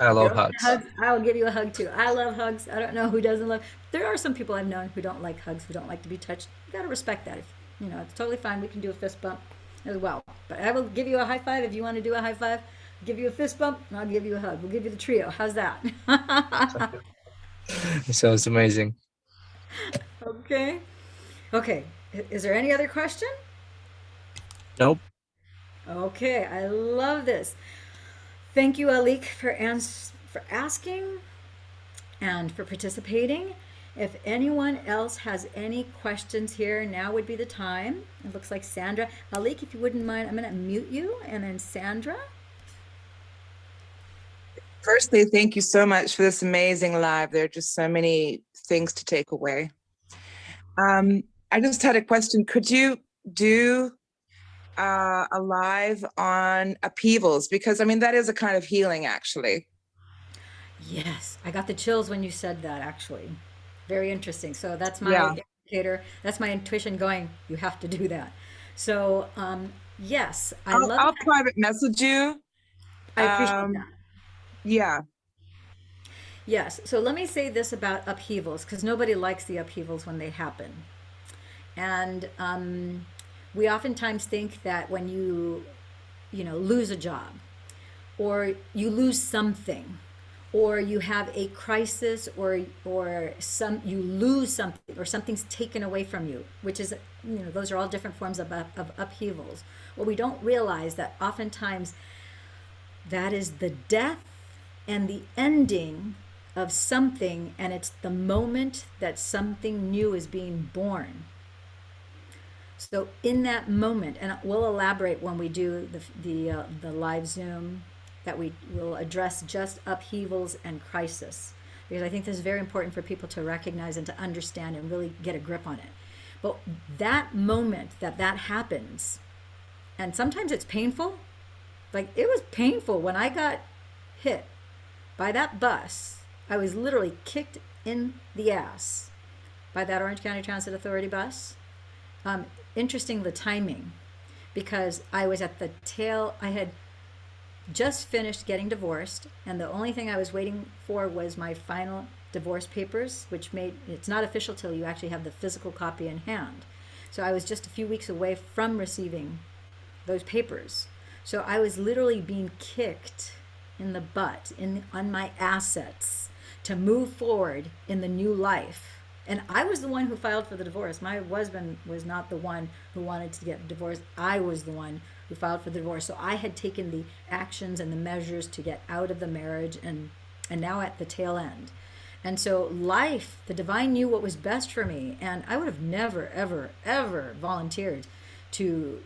I love hugs. I'll give you a hug too. I love hugs. I don't know who doesn't love. There are some people I've known who don't like hugs, who don't like to be touched. You got to respect that. It's totally fine. We can do a fist bump as well. But I will give you a high five if you want to do a high five. I'll give you a fist bump, and I'll give you a hug. We'll give you the trio. How's that? It sounds amazing. Okay. Okay. Is there any other question? Nope. Okay. I love this. Thank you, Alik, for asking and for participating. If anyone else has any questions here, now would be the time. It looks like Sandra. Alik, if you wouldn't mind, I'm going to mute you, and then Sandra. Firstly, thank you so much for this amazing live. There are just so many things to take away. I just had a question. Could you do a live on upheavals? Because, I mean, that is a kind of healing, actually. Yes, I got the chills when you said that, actually. Very interesting. So that's my Yeah, indicator. That's my intuition going, you have to do that. So, yes, I I'll love I'll that. private message you. I appreciate Um, that. yeah, Yes. So let me say this about upheavals, because nobody likes the upheavals when they happen. And we oftentimes think that when lose a job, or you lose something, or you have a crisis, or you lose something, or something's taken away from you, which is, those are all different forms of upheavals. What we don't realize that oftentimes that is the death and the ending of something, and it's the moment that something new is being born. So in that moment, and we'll elaborate when we do the live Zoom, that we will address just upheavals and crisis, because I think this is very important for people to recognize and to understand and really get a grip on it. But that moment that happens, and sometimes it's painful. Like, it was painful when I got hit by that bus. I was literally kicked in the ass by that Orange County Transit Authority bus. Um, Interesting, the timing, because I had just finished getting divorced, and the only thing I was waiting for was my final divorce papers, which it's not official till you actually have the physical copy in hand. So I was just a few weeks away from receiving those papers. So I was literally being kicked in the butt, on my assets, to move forward in the new life. And I was the one who filed for the divorce. My husband was not the one who wanted to get divorced. I was the one who filed for the divorce. So I had taken the actions and the measures to get out of the marriage, and now at the tail end. And so life, the divine knew what was best for me. And I would have never, ever, ever volunteered to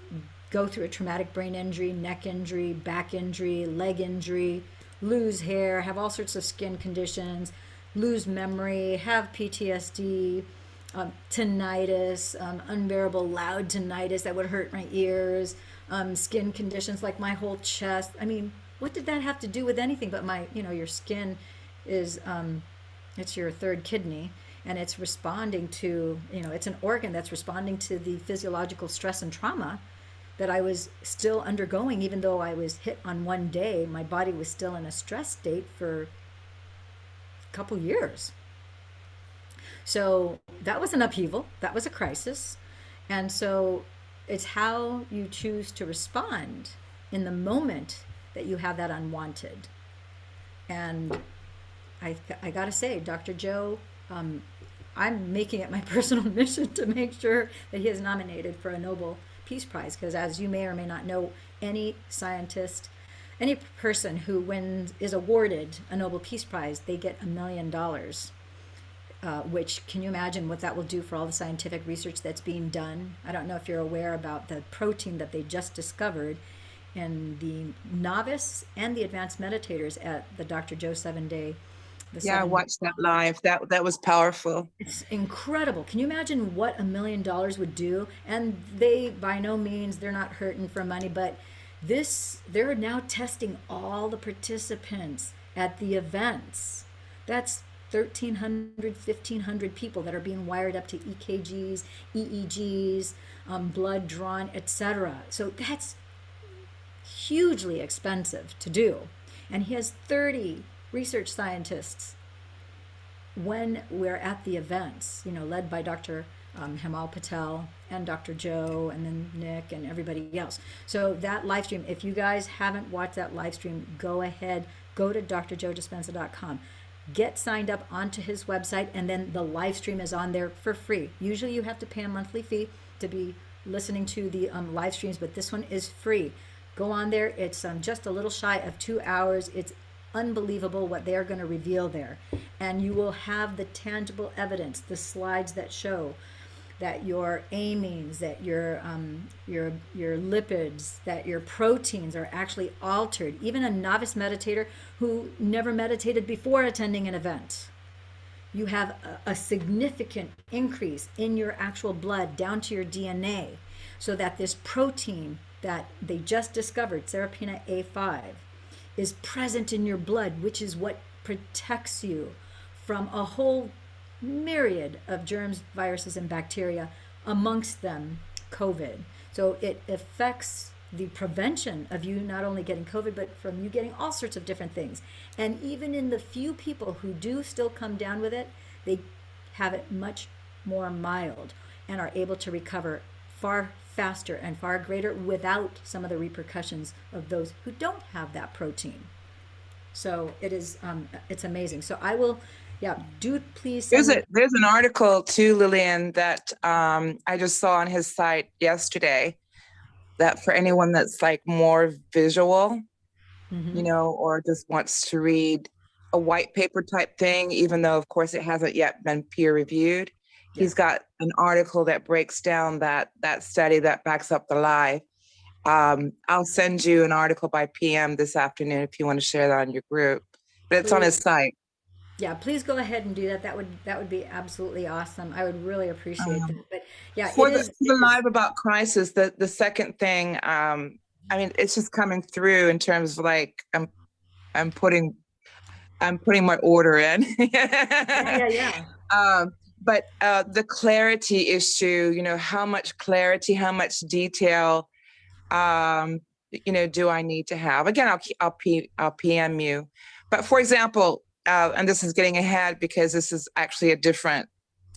go through a traumatic brain injury, neck injury, back injury, leg injury, lose hair, have all sorts of skin conditions, lose memory, have PTSD, tinnitus, unbearable loud tinnitus that would hurt my ears, skin conditions like my whole chest. I mean, what did that have to do with anything but your skin is, it's your third kidney, and it's responding to, it's an organ that's responding to the physiological stress and trauma that I was still undergoing. Even though I was hit on one day, my body was still in a stress state for couple years. So that was an upheaval, that was a crisis. And so it's how you choose to respond in the moment that you have that unwanted. And I gotta say, Dr. Joe, I'm making it my personal mission to make sure that he is nominated for a Nobel Peace Prize, because as you may or may not know, any scientist, any person who is awarded a Nobel Peace Prize, they get $1 million. Which, can you imagine what that will do for all the scientific research that's being done? I don't know if you're aware about the protein that they just discovered in the novice and the advanced meditators at the Dr. Joe 7-day. yeah, I watched that live. That was powerful. It's incredible. Can you imagine what $1 million would do? And they, by no means, they're not hurting for money, but they're now testing all the participants at the events. That's 1,300, 1,500 people that are being wired up to EKGs, EEGs, blood drawn, etc. So that's hugely expensive to do. And he has 30 research scientists when we're at the events, led by Dr. Hemal Patel and Dr. Joe, and then Nick and everybody else. So that live stream, if you guys haven't watched that live stream, go ahead, go to drjoedispenza.com, get signed up onto his website, and then the live stream is on there for free. Usually you have to pay a monthly fee to be listening to the live streams, but this one is free. Go on there. It's just a little shy of 2 hours. It's unbelievable what they're going to reveal there. And you will have the tangible evidence, the slides that show that your amines, that your lipids, that your proteins are actually altered. Even a novice meditator who never meditated before attending an event, you have a significant increase in your actual blood down to your DNA, so that this protein that they just discovered, Serapina A5, is present in your blood, which is what protects you from a whole myriad of germs, viruses, and bacteria, amongst them COVID. So it affects the prevention of you not only getting COVID, but from you getting all sorts of different things. And even in the few people who do still come down with it, they have it much more mild and are able to recover far faster and far greater without some of the repercussions of those who don't have that protein. So it is, it's amazing. So I will, yeah, do please send me. There's an article too, Lillian, that I just saw on his site yesterday, that for anyone that's like more visual, you know, or just wants to read a white paper type thing, even though of course it hasn't yet been peer reviewed. He's Yes. got an article that breaks down that study that backs up the lie. I'll send you an article by PM this afternoon if you want to share that on your group. But it's on his site. Yeah, please go ahead and do that. That would be absolutely awesome. I would really appreciate that. But yeah, For it is. the live about crisis, the second thing, I mean, it's just coming through in terms of like I'm putting my order in. Yeah. But the clarity issue, you know, how much clarity, how much detail, you know, do I need to have? Again, I'll PM you. But for example, and this is getting ahead because this is actually a different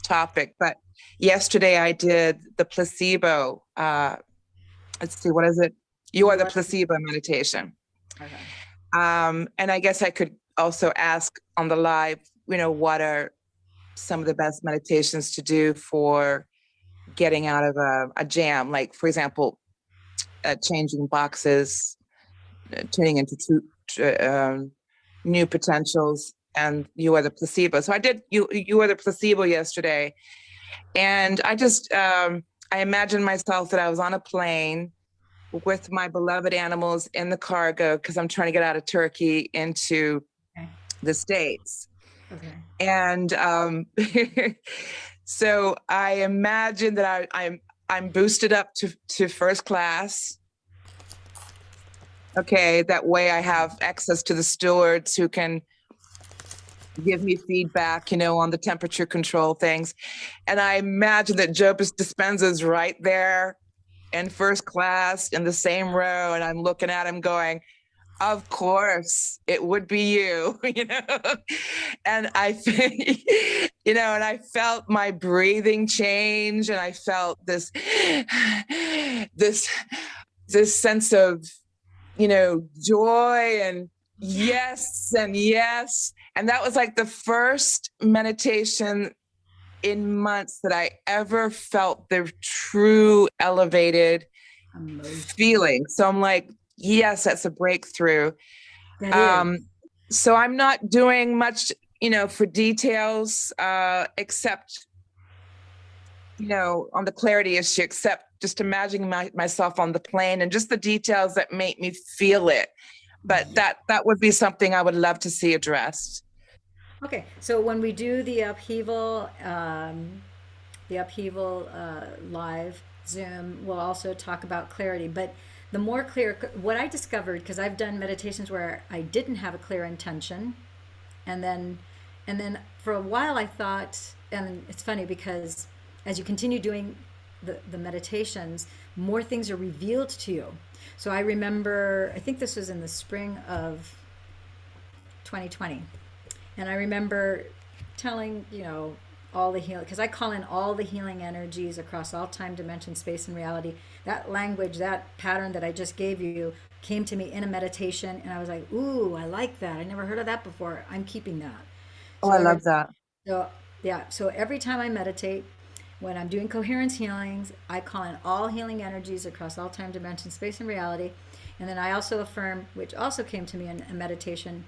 topic, but yesterday I did the placebo, let's see, what is it? You are the placebo meditation. Okay. And I guess I could also ask on the live, you know, what are some of the best meditations to do for getting out of a jam? Like, for example, changing boxes, turning into new potentials, and you are the placebo. So I did you are the placebo yesterday, and I just I imagined myself that I was on a plane with my beloved animals in the cargo because I'm trying to get out of Turkey into the States. Okay. And so I imagine that I'm boosted up to first class. Okay, that way I have access to the stewards who can give me feedback, you know, on the temperature control things. And I imagine that Joe Dispenza is right there in first class in the same row. And I'm looking at him going, of course, it would be you, you know? And you know, and I felt my breathing change, and I felt this sense of, you know, joy and yes and yes. And that was like the first meditation in months that I ever felt the true elevated feeling. So I'm like, yes, that's a breakthrough. So I'm not doing much, you know, for details, except, you know, on the clarity issue, except just imagining myself on the plane and just the details that make me feel it. But that would be something I would love to see addressed. Okay, so when we do the upheaval live Zoom, we'll also talk about clarity. But the more clear, what I discovered, because I've done meditations where I didn't have a clear intention, and then for a while I thought, and it's funny because as you continue doing the meditations, more things are revealed to you. So I remember, I think this was in the spring of 2020. And I remember telling, you know, all the healing, because I call in all the healing energies across all time, dimension, space, and reality. That language, that pattern that I just gave you came to me in a meditation, and I was like, ooh, I like that. I never heard of that before. I'm keeping that. Oh, I love that. So, yeah. So every time I meditate, when I'm doing coherence healings, I call in all healing energies across all time, dimension, space, and reality. And then I also affirm, which also came to me in a meditation,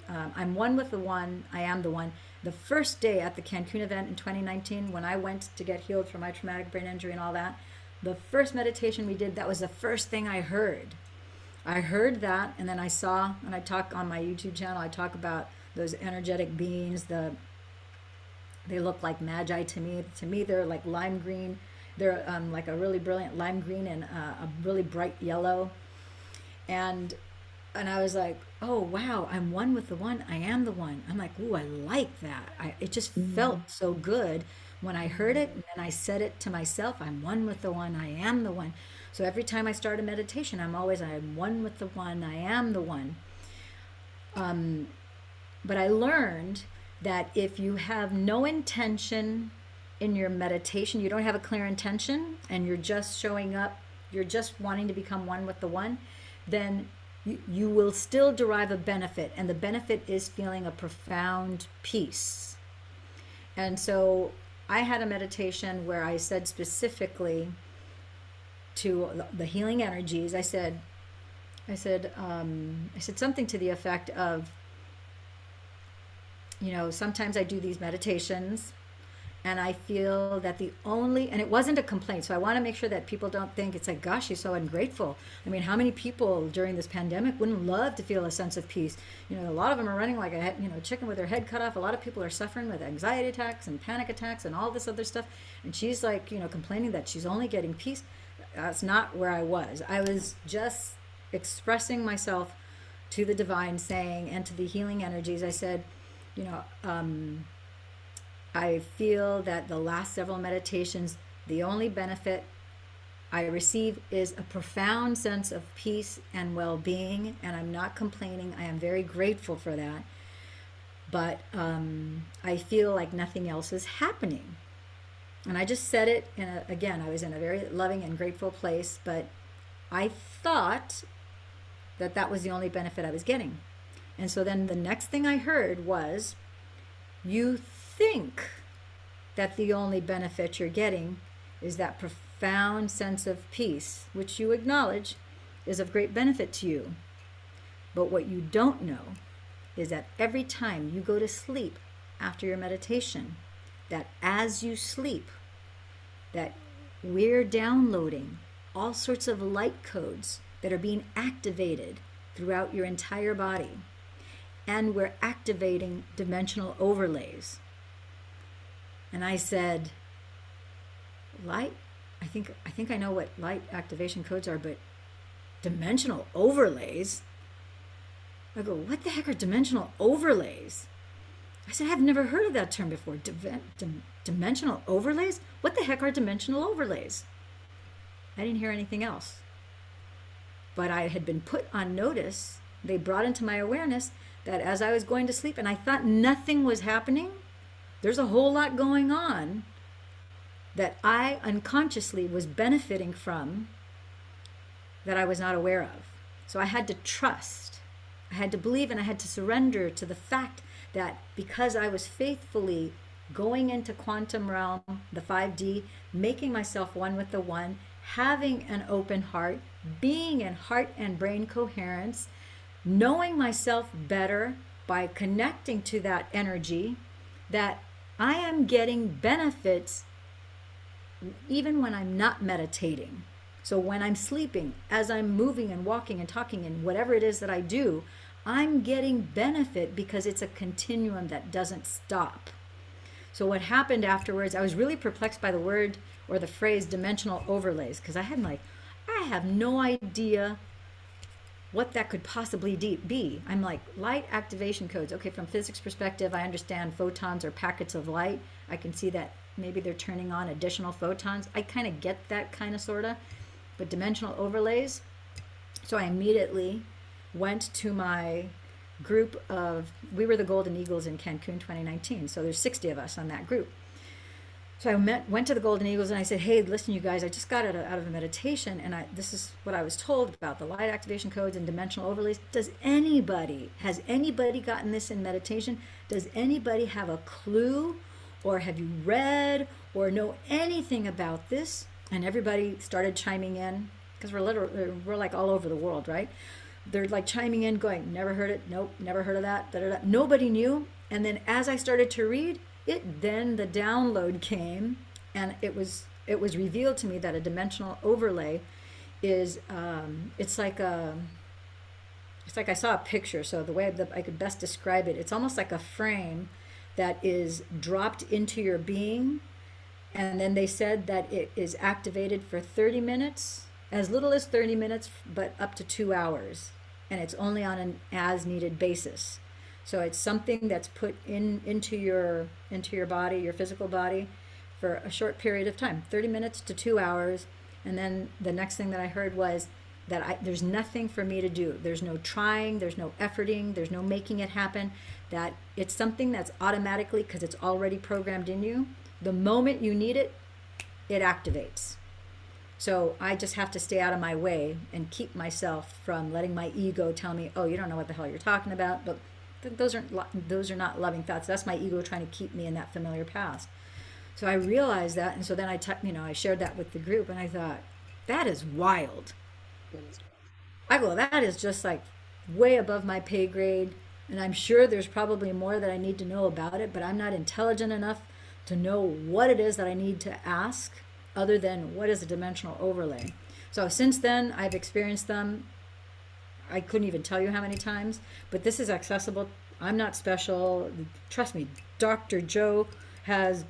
I'm one with the one, I am the one. The first day at the Cancun event in 2019, when I went to get healed from my traumatic brain injury and all that, the first meditation we did, that was the first thing I heard. I heard that, and then I saw, and I talk on my YouTube channel, I talk about those energetic beings. They look like magi to me. To me, they're like lime green. They're like a really brilliant lime green and a really bright yellow. And and I was like, oh wow, I'm one with the one, I am the one. I'm like, ooh, I like that. It just Mhm. felt so good when I heard it, and then I said it to myself, I'm one with the one, I am the one. So every time I start a meditation, I'm one with the one, I am the one. But I learned that if you have no intention in your meditation, you don't have a clear intention, and you're just showing up, you're just wanting to become one with the one, then you will still derive a benefit. And the benefit is feeling a profound peace. And so I had a meditation where I said specifically to the healing energies, I said something to the effect of, sometimes I do these meditations and I feel that and it wasn't a complaint. So I want to make sure that people don't think it's like, gosh, she's so ungrateful. I mean, how many people during this pandemic wouldn't love to feel a sense of peace? A lot of them are running like a, chicken with their head cut off. A lot of people are suffering with anxiety attacks and panic attacks and all this other stuff. And she's like, complaining that she's only getting peace. That's not where I was. I was just expressing myself to the divine, saying, and to the healing energies, I said, you know, um, I feel that the last several meditations, the only benefit I receive is a profound sense of peace and well being, and I'm not complaining. I am very grateful for that. But I feel like nothing else is happening. And I just said it again, I was in a very loving and grateful place, but I thought that that was the only benefit I was getting. And so then the next thing I heard was, you think that the only benefit you're getting is that profound sense of peace, which you acknowledge is of great benefit to you. But what you don't know is that every time you go to sleep after your meditation, that as you sleep, that we're downloading all sorts of light codes that are being activated throughout your entire body. And we're activating dimensional overlays. And I said, light, I think I know what light activation codes are, but dimensional overlays? I go, what the heck are dimensional overlays? I said, I've never heard of that term before. Dimensional overlays? What the heck are dimensional overlays? I didn't hear anything else. But I had been put on notice. They brought into my awareness that as I was going to sleep and I thought nothing was happening, there's a whole lot going on that I unconsciously was benefiting from that I was not aware of. So I had to trust, I had to believe, and I had to surrender to the fact that because I was faithfully going into quantum realm, the 5D, making myself one with the one, having an open heart, being in heart and brain coherence, knowing myself better by connecting to that energy, that I am getting benefits even when I'm not meditating. So when I'm sleeping, as I'm moving and walking and talking and whatever it is that I do, I'm getting benefit because it's a continuum that doesn't stop. So what happened afterwards, I was really perplexed by the word or the phrase dimensional overlays, because I have no idea what that could possibly be. I'm like, light activation codes. Okay, from physics perspective, I understand photons are packets of light. I can see that maybe they're turning on additional photons. I kind of get that kind of sort of, but dimensional overlays. So I immediately went to my group of, we were the Golden Eagles in Cancun 2019. So there's 60 of us on that group. So I went to the Golden Eagles and I said, hey, listen, you guys, I just got out of a meditation, and this is what I was told about the light activation codes and dimensional overlays. Has anybody gotten this in meditation? Does anybody have a clue, or have you read or know anything about this? And everybody started chiming in, because we're like all over the world, right? They're like chiming in going, never heard it, nope, never heard of that, da, da, da. Nobody knew. And then as I started to read, then the download came, and it was revealed to me that a dimensional overlay is it's like I saw a picture. So the way that I could best describe it, it's almost like a frame that is dropped into your being, and then they said that it is activated for 30 minutes, as little as 30 minutes, but up to 2 hours. and it's only on an as needed basis. So it's something that's put into your body, your physical body, for a short period of time, 30 minutes to 2 hours. And then the next thing that I heard was that there's nothing for me to do. There's no trying, there's no efforting, there's no making it happen. That it's something that's automatically, because it's already programmed in you. The moment you need it, it activates. So I just have to stay out of my way and keep myself from letting my ego tell me, "Oh, you don't know what the hell you're talking about." But those are not loving thoughts. That's my ego trying to keep me in that familiar past. So I realized that, and so then I shared that with the group, and I thought, that is wild. I go, that is just like way above my pay grade, and I'm sure there's probably more that I need to know about it, but I'm not intelligent enough to know what it is that I need to ask, other than what is a dimensional overlay. So since then, I've experienced them. I couldn't even tell you how many times, but this is accessible. I'm not special. Trust me, Dr. Joe has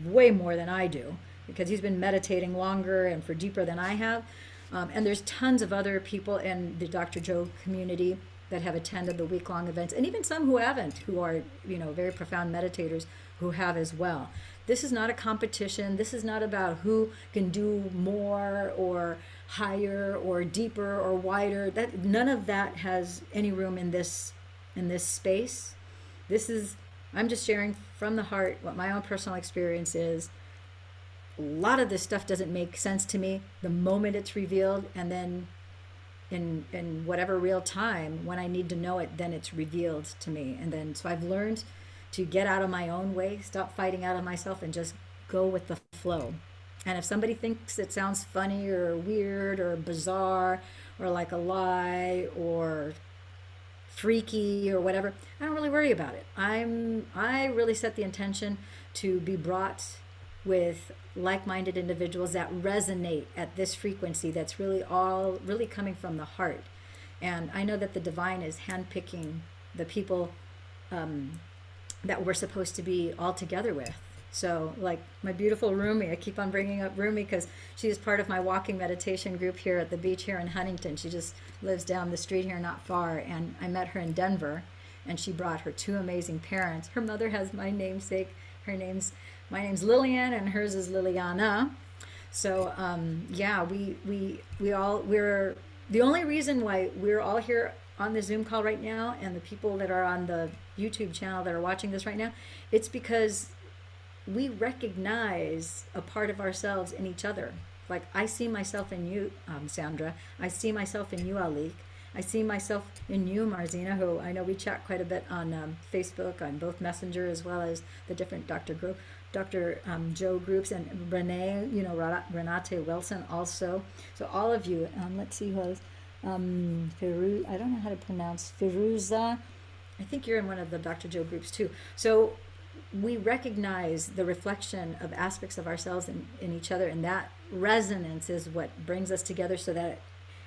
way more than I do, because he's been meditating longer and for deeper than I have. And there's tons of other people in the Dr. Joe community that have attended the week-long events, and even some who haven't, who are, very profound meditators who have as well. This is not a competition. This is not about who can do more or higher or deeper or wider. That none of that has any room in this space. I'm just sharing from the heart what my own personal experience is. A lot of this stuff doesn't make sense to me the moment it's revealed, and then in whatever real time when I need to know it, then it's revealed to me. And then so I've learned to get out of my own way, stop fighting out of myself, and just go with the flow. And if somebody thinks it sounds funny or weird or bizarre or like a lie or freaky or whatever, I don't really worry about it. I really set the intention to be brought with like-minded individuals that resonate at this frequency that's really coming from the heart. And I know that the divine is handpicking the people that we're supposed to be all together with. So like my beautiful Rumi, I keep on bringing up Rumi because she is part of my walking meditation group here at the beach here in Huntington. She just lives down the street here not far, and I met her in Denver, and she brought her two amazing parents. Her mother has my namesake. My name's Lillian, and hers is Liliana. So yeah, we're the only reason why we're all here on the Zoom call right now, and the people that are on the YouTube channel that are watching this right now, it's because we recognize a part of ourselves in each other. Like I see myself in you, Sandra. I see myself in you, Alik. I see myself in you, Marzina, who I know we chat quite a bit on Facebook, on both Messenger as well as the different Dr. Joe groups, and Renee, Renate Wilson also. So all of you, let's see who else. I don't know how to pronounce Firuza. I think you're in one of the Dr. Joe groups too. So we recognize the reflection of aspects of ourselves in each other, and that resonance is what brings us together, so that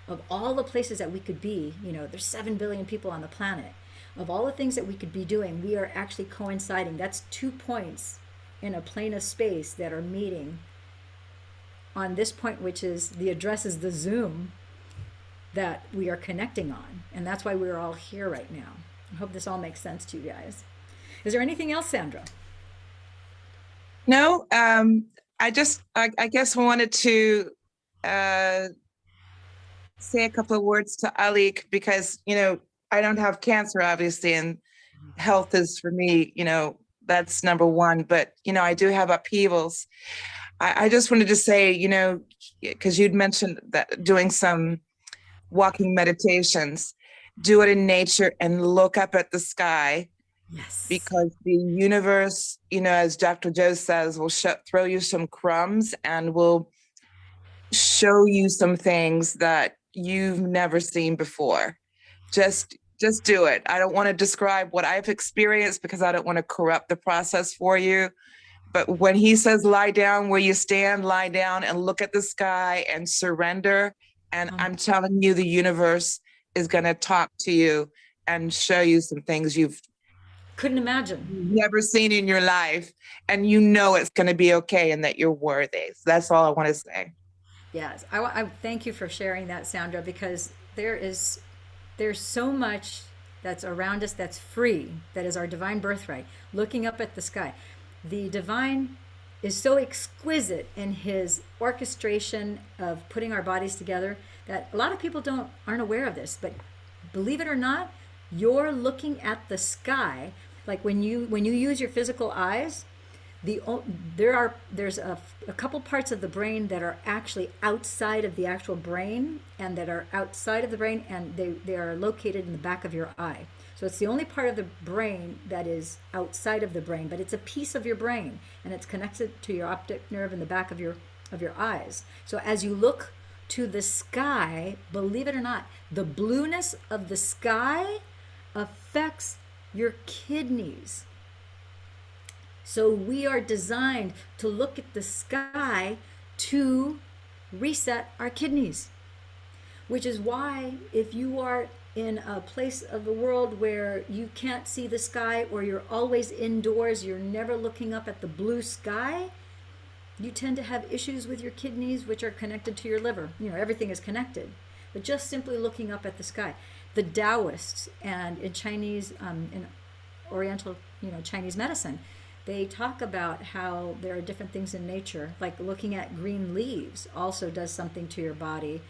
of all the places that we could be, there's 7 billion people on the planet. Of all the things that we could be doing, we are actually coinciding. That's 2 points in a plane of space that are meeting on this point, which is the address is the Zoom that we are connecting on. And that's why we're all here right now. I hope this all makes sense to you guys. Is there anything else, Sandra? No, I guess I wanted to say a couple of words to Alik, because, I don't have cancer, obviously, and health is for me, that's number one. But, I do have upheavals. I just wanted to say, because you'd mentioned that doing some walking meditations, do it in nature and look up at the sky. Yes. Because the universe, as Dr. Joe says, will throw you some crumbs and will show you some things that you've never seen before. Just do it. I don't want to describe what I've experienced because I don't want to corrupt the process for you. But when he says lie down where you stand, lie down and look at the sky and surrender. And I'm telling you, the universe is going to talk to you and show you some things you've couldn't imagine, never seen in your life, and it's going to be okay and that you're worthy. So that's all I want to say. Yes, I thank you for sharing that, Sandra, because there is there's so much that's around us that's free, that is our divine birthright. Looking up at the sky, the divine is so exquisite in his orchestration of putting our bodies together that a lot of people aren't aware of this. But believe it or not, you're looking at the sky. Like when you use your physical eyes, there's a couple parts of the brain that are actually outside of the actual brain, and that are outside of the brain, and they are located in the back of your eye. So it's the only part of the brain that is outside of the brain, but it's a piece of your brain, and it's connected to your optic nerve in the back of your eyes. So as you look to the sky, believe it or not, the blueness of the sky affects your kidneys. So we are designed to look at the sky to reset our kidneys, which is why if you are in a place of the world where you can't see the sky, or you're always indoors, you're never looking up at the blue sky, you tend to have issues with your kidneys, which are connected to your liver. Everything is connected. But just simply looking up at the sky. The Taoists, and in Chinese, in Oriental, Chinese medicine, they talk about how there are different things in nature, like looking at green leaves also does something to your body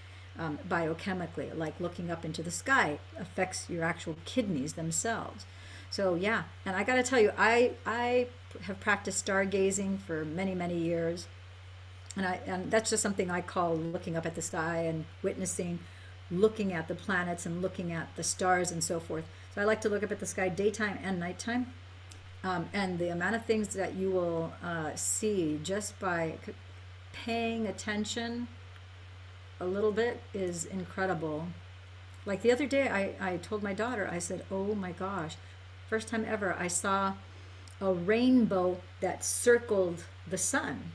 biochemically, like looking up into the sky affects your actual kidneys themselves. So yeah, and I got to tell you, I have practiced stargazing for many, many years, and that's just something I call looking up at the sky and witnessing, looking at the planets and looking at the stars and so forth. So I like to look up at the sky daytime and nighttime. And the amount of things that you will see just by paying attention a little bit is incredible. Like the other day, I told my daughter, I said, oh my gosh, first time ever I saw a rainbow that circled the sun.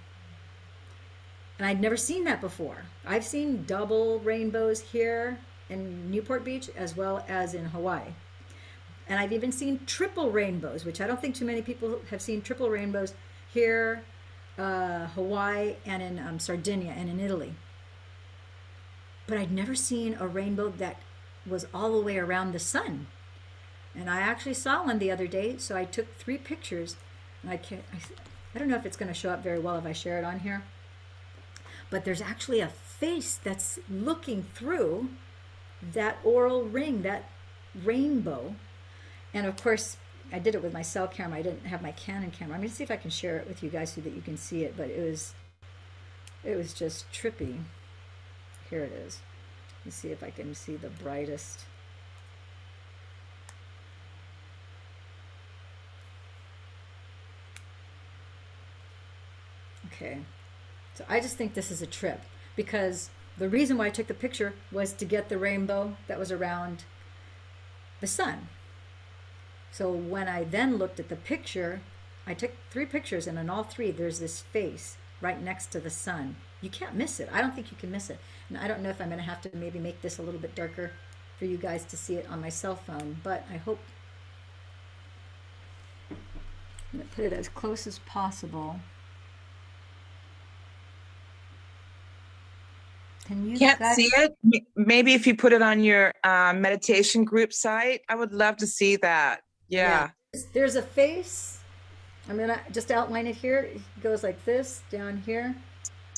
And I'd never seen that before. I've seen double rainbows here in Newport Beach as well as in Hawaii. And I've even seen triple rainbows, which I don't think too many people have seen triple rainbows here, Hawaii, and in Sardinia and in Italy. But I'd never seen a rainbow that was all the way around the sun. And I actually saw one the other day, so I took 3 pictures. And I don't know if it's going to show up very well if I share it on here. But there's actually a face that's looking through that aural ring, that rainbow. And of course, I did it with my cell camera. I didn't have my Canon camera. I'm going to see if I can share it with you guys so that you can see it. But it was just trippy. Here it is. Let's see if I can see the brightest. Okay. So I just think this is a trip, because the reason why I took the picture was to get the rainbow that was around the sun. So when I then looked at the picture, I took 3 pictures, and in all 3 there's this face right next to the sun. You can't miss it. I don't think you can miss it. And I don't know if I'm going to have to maybe make this a little bit darker for you guys to see it on my cell phone, but I hope I'm going to put it as close as possible. Can you Can't guys see it? Maybe if you put it on your meditation group site, I would love to see that. Yeah. There's a face. I'm going to just outline it here. It goes like this down here.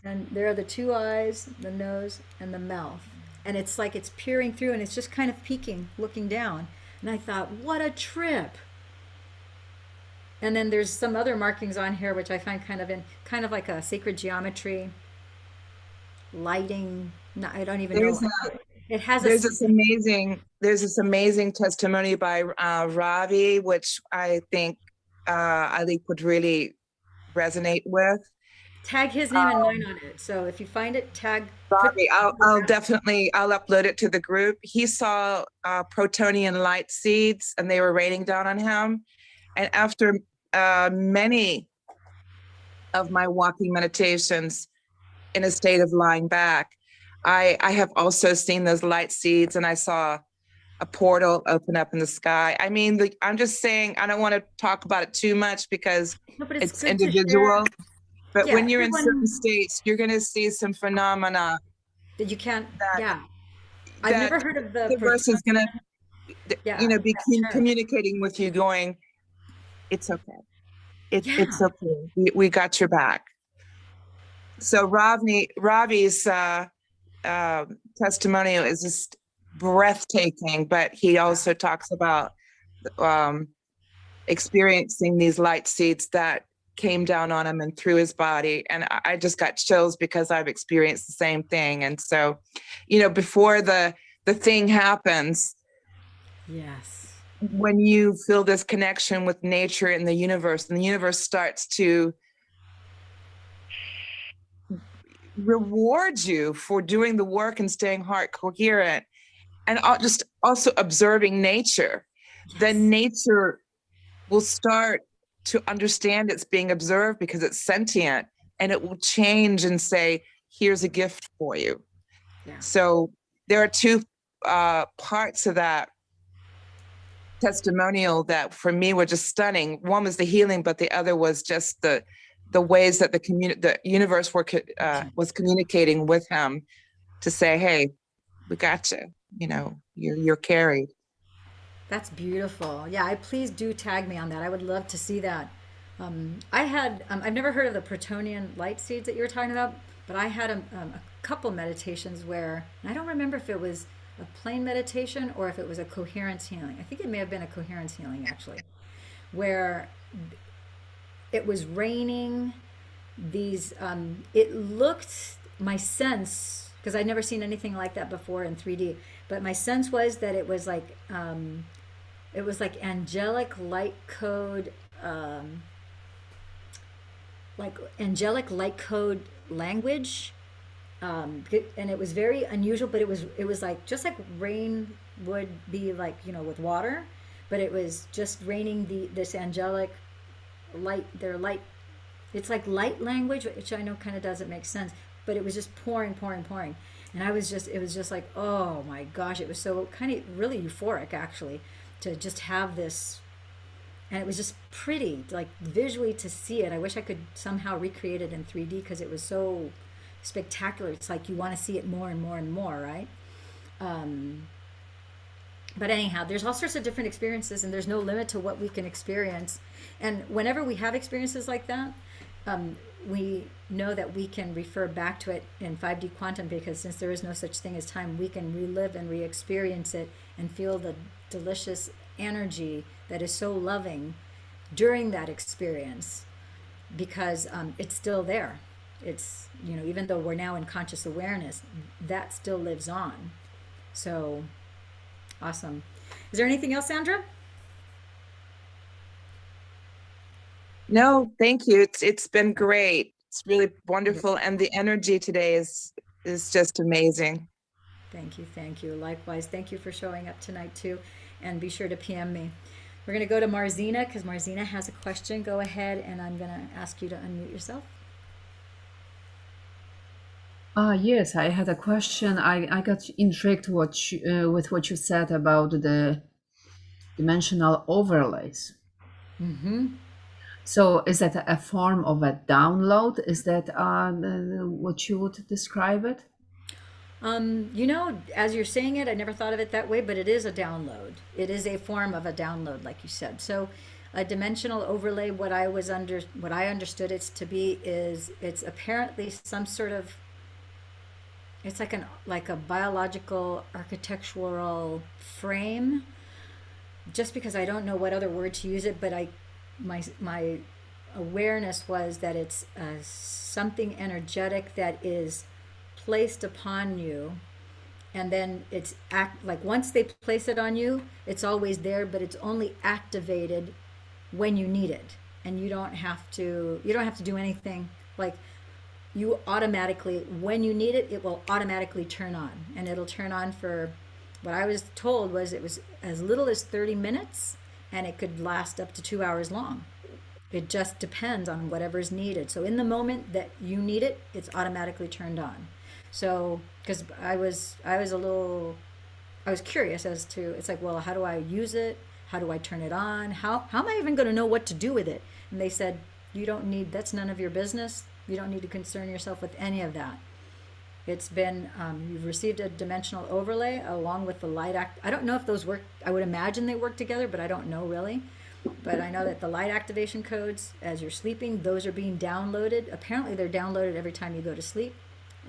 And there are the 2 eyes, the nose, and the mouth. And it's like it's peering through, and it's just kind of peeking, looking down. And I thought, what a trip. And then there's some other markings on here, which I find kind of like a sacred geometry, lighting. No, I don't even know. It has there's this amazing testimony by Ravi, which I think would really resonate with. Tag his name and mine on it. So if you find it, tag Ravi. I'll upload it to the group. He saw protonian light seeds, and they were raining down on him. And after many of my walking meditations in a state of lying back, I have also seen those light seeds, and I saw a portal open up in the sky. I mean, I'm just saying, I don't want to talk about it too much because it's individual. But when you're in certain states, you're going to see some phenomena that you can't. I've never heard of the universe is going to Yeah, you know, that term. communicating with you, going, it's okay. It's Yeah. okay. We got your back. So Ravi's testimonial is just breathtaking, but he also talks about um, experiencing these light seeds that came down on him and through his body. And I just got chills because I've experienced the same thing. And so, you know, before the thing happens, Yes. when you feel this connection with nature and the universe starts to reward you for doing the work and staying heart coherent, and just also observing nature, then nature will start to understand it's being observed because it's sentient, and it will change and say, here's a gift for you. Yeah. So there are two parts of that testimonial that for me were just stunning. One was the healing, but the other was just the ways that the universe was communicating with him to say, hey, we got you. You know, you're carried. That's beautiful. Yeah, please do tag me on that. I would love to see that. I've never heard of the Protonian light seeds that you were talking about, but I had a couple meditations where, and I don't remember if it was a plain meditation or if it was a coherence healing. I think it may have been a coherence healing actually, where it was raining. It looked, my sense, because I'd never seen anything like that before in 3D, but my sense was that it was like angelic light code, like angelic light code language, and it was very unusual. But it was like just like rain would be like, you know, with water, but it was just raining this angelic light. Their light, it's like light language, which I know kind of doesn't make sense, but it was just pouring, pouring, pouring. And it was just like, oh my gosh, it was so kind of really euphoric actually to just have this. And it was just pretty, like visually to see it. I wish I could somehow recreate it in 3D because it was so spectacular. It's like you want to see it more and more and more, right? But anyhow, there's all sorts of different experiences, and there's no limit to what we can experience. And whenever we have experiences like that, we know that we can refer back to it in 5D quantum, because since there is no such thing as time, we can relive and re-experience it and feel the delicious energy that is so loving during that experience, because it's still there. It's, you know, even though we're now in conscious awareness, that still lives on. So awesome. Is there anything else, Sandra? No, thank you. It's been great. It's really wonderful, and the energy today is just amazing. Thank you, thank you. Likewise, thank you for showing up tonight too, and be sure to PM me. We're going to go to Marzina because Marzina has a question. Go ahead, and I'm going to ask you to unmute yourself. Yes, I had a question. I got intrigued with what you said about the dimensional overlays. Mm-hmm. So is that a form of a download? Is that what you would describe it? You know, as you're saying it, I never thought of it that way, but it is a download. It is a form of a download, like you said. So a dimensional overlay, what I understood it to be is it's apparently some sort of, it's like a biological architectural frame. Just because I don't know what other word to use it, but my awareness was that it's something energetic that is placed upon you, and then it's like once they place it on you, it's always there, but it's only activated when you need it, and you don't have to do anything. Like, you automatically, when you need it, it will automatically turn on, and it'll turn on for, what I was told was, it was as little as 30 minutes, and it could last up to 2 hours long. It just depends on whatever's needed. So in the moment that you need it, it's automatically turned on. So, because I was curious as to, it's like, well, how do I use it? How do I turn it on? How am I even going to know what to do with it? And they said, that's none of your business. You don't need to concern yourself with any of that. It's been, you've received a dimensional overlay along with the light I don't know if those work. I would imagine they work together, but I don't know really. But I know that the light activation codes, as you're sleeping, those are being downloaded. Apparently they're downloaded every time you go to sleep,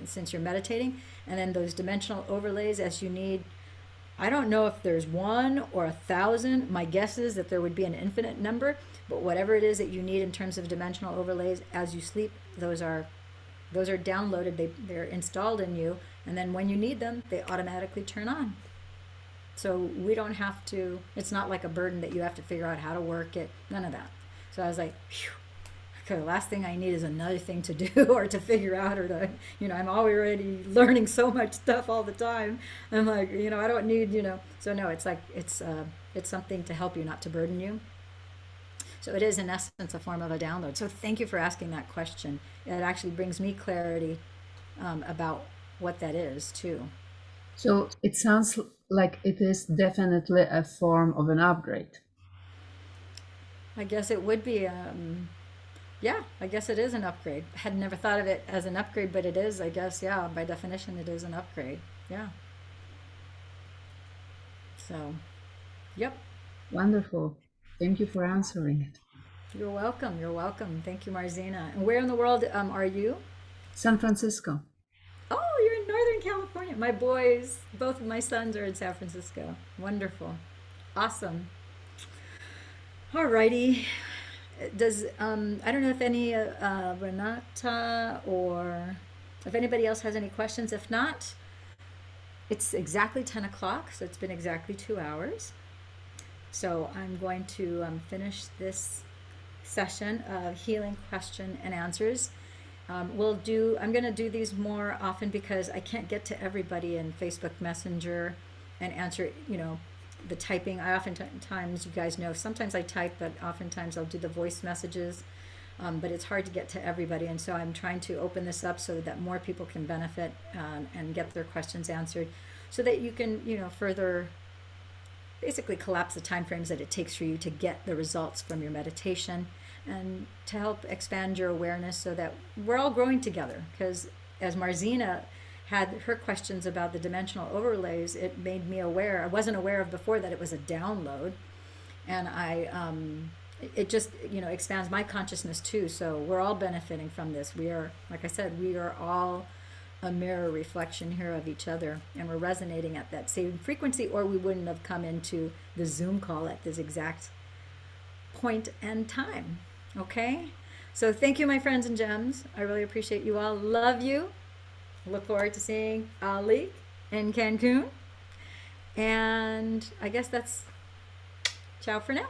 since you're meditating. And then those dimensional overlays, as you need, I don't know if there's 1 or 1,000. My guess is that there would be an infinite number, but whatever it is that you need in terms of dimensional overlays as you sleep, those are downloaded. They're installed in you, and then when you need them, they automatically turn on. So we don't have to. It's not like a burden that you have to figure out how to work it. None of that. So I was like, phew. Okay, the last thing I need is another thing to do or to figure out or to, I'm already learning so much stuff all the time. I'm like, I don't need, So no, it's like, it's something to help you, not to burden you. So it is in essence a form of a download. So thank you for asking that question. It actually brings me clarity about what that is too. So it sounds like it is definitely a form of an upgrade. I guess it would be, yeah, I guess it is an upgrade. I had never thought of it as an upgrade, but it is, I guess, yeah, by definition, it is an upgrade. Yeah. So, yep. Wonderful. Thank you for answering it. You're welcome. You're welcome. Thank you, Marzina. And where in the world are you? San Francisco. Oh, you're in Northern California. My boys, both of my sons are in San Francisco. Wonderful. Awesome. All righty. Does, I don't know if any, Renata or if anybody else has any questions. If not, it's exactly 10 o'clock, so it's been exactly 2 hours. So I'm going to finish this session of healing question and answers. I'm going to do these more often because I can't get to everybody in Facebook Messenger and answer, the typing. I oftentimes, you guys know, sometimes I type, but oftentimes I'll do the voice messages. But it's hard to get to everybody, and so I'm trying to open this up so that more people can benefit and get their questions answered, so that you can, further basically collapse the time frames that it takes for you to get the results from your meditation, and to help expand your awareness so that we're all growing together. Because as Marzina had her questions about the dimensional overlays, it made me aware. I wasn't aware of before that it was a download, and it just expands my consciousness too. So we're all benefiting from this. We are, like I said, we are all a mirror reflection here of each other, and we're resonating at that same frequency, or we wouldn't have come into the Zoom call at this exact point and time. Okay, so thank you, my friends and gems. I really appreciate you all. Love you. Look forward to seeing Ali in Cancun, and I guess that's ciao for now.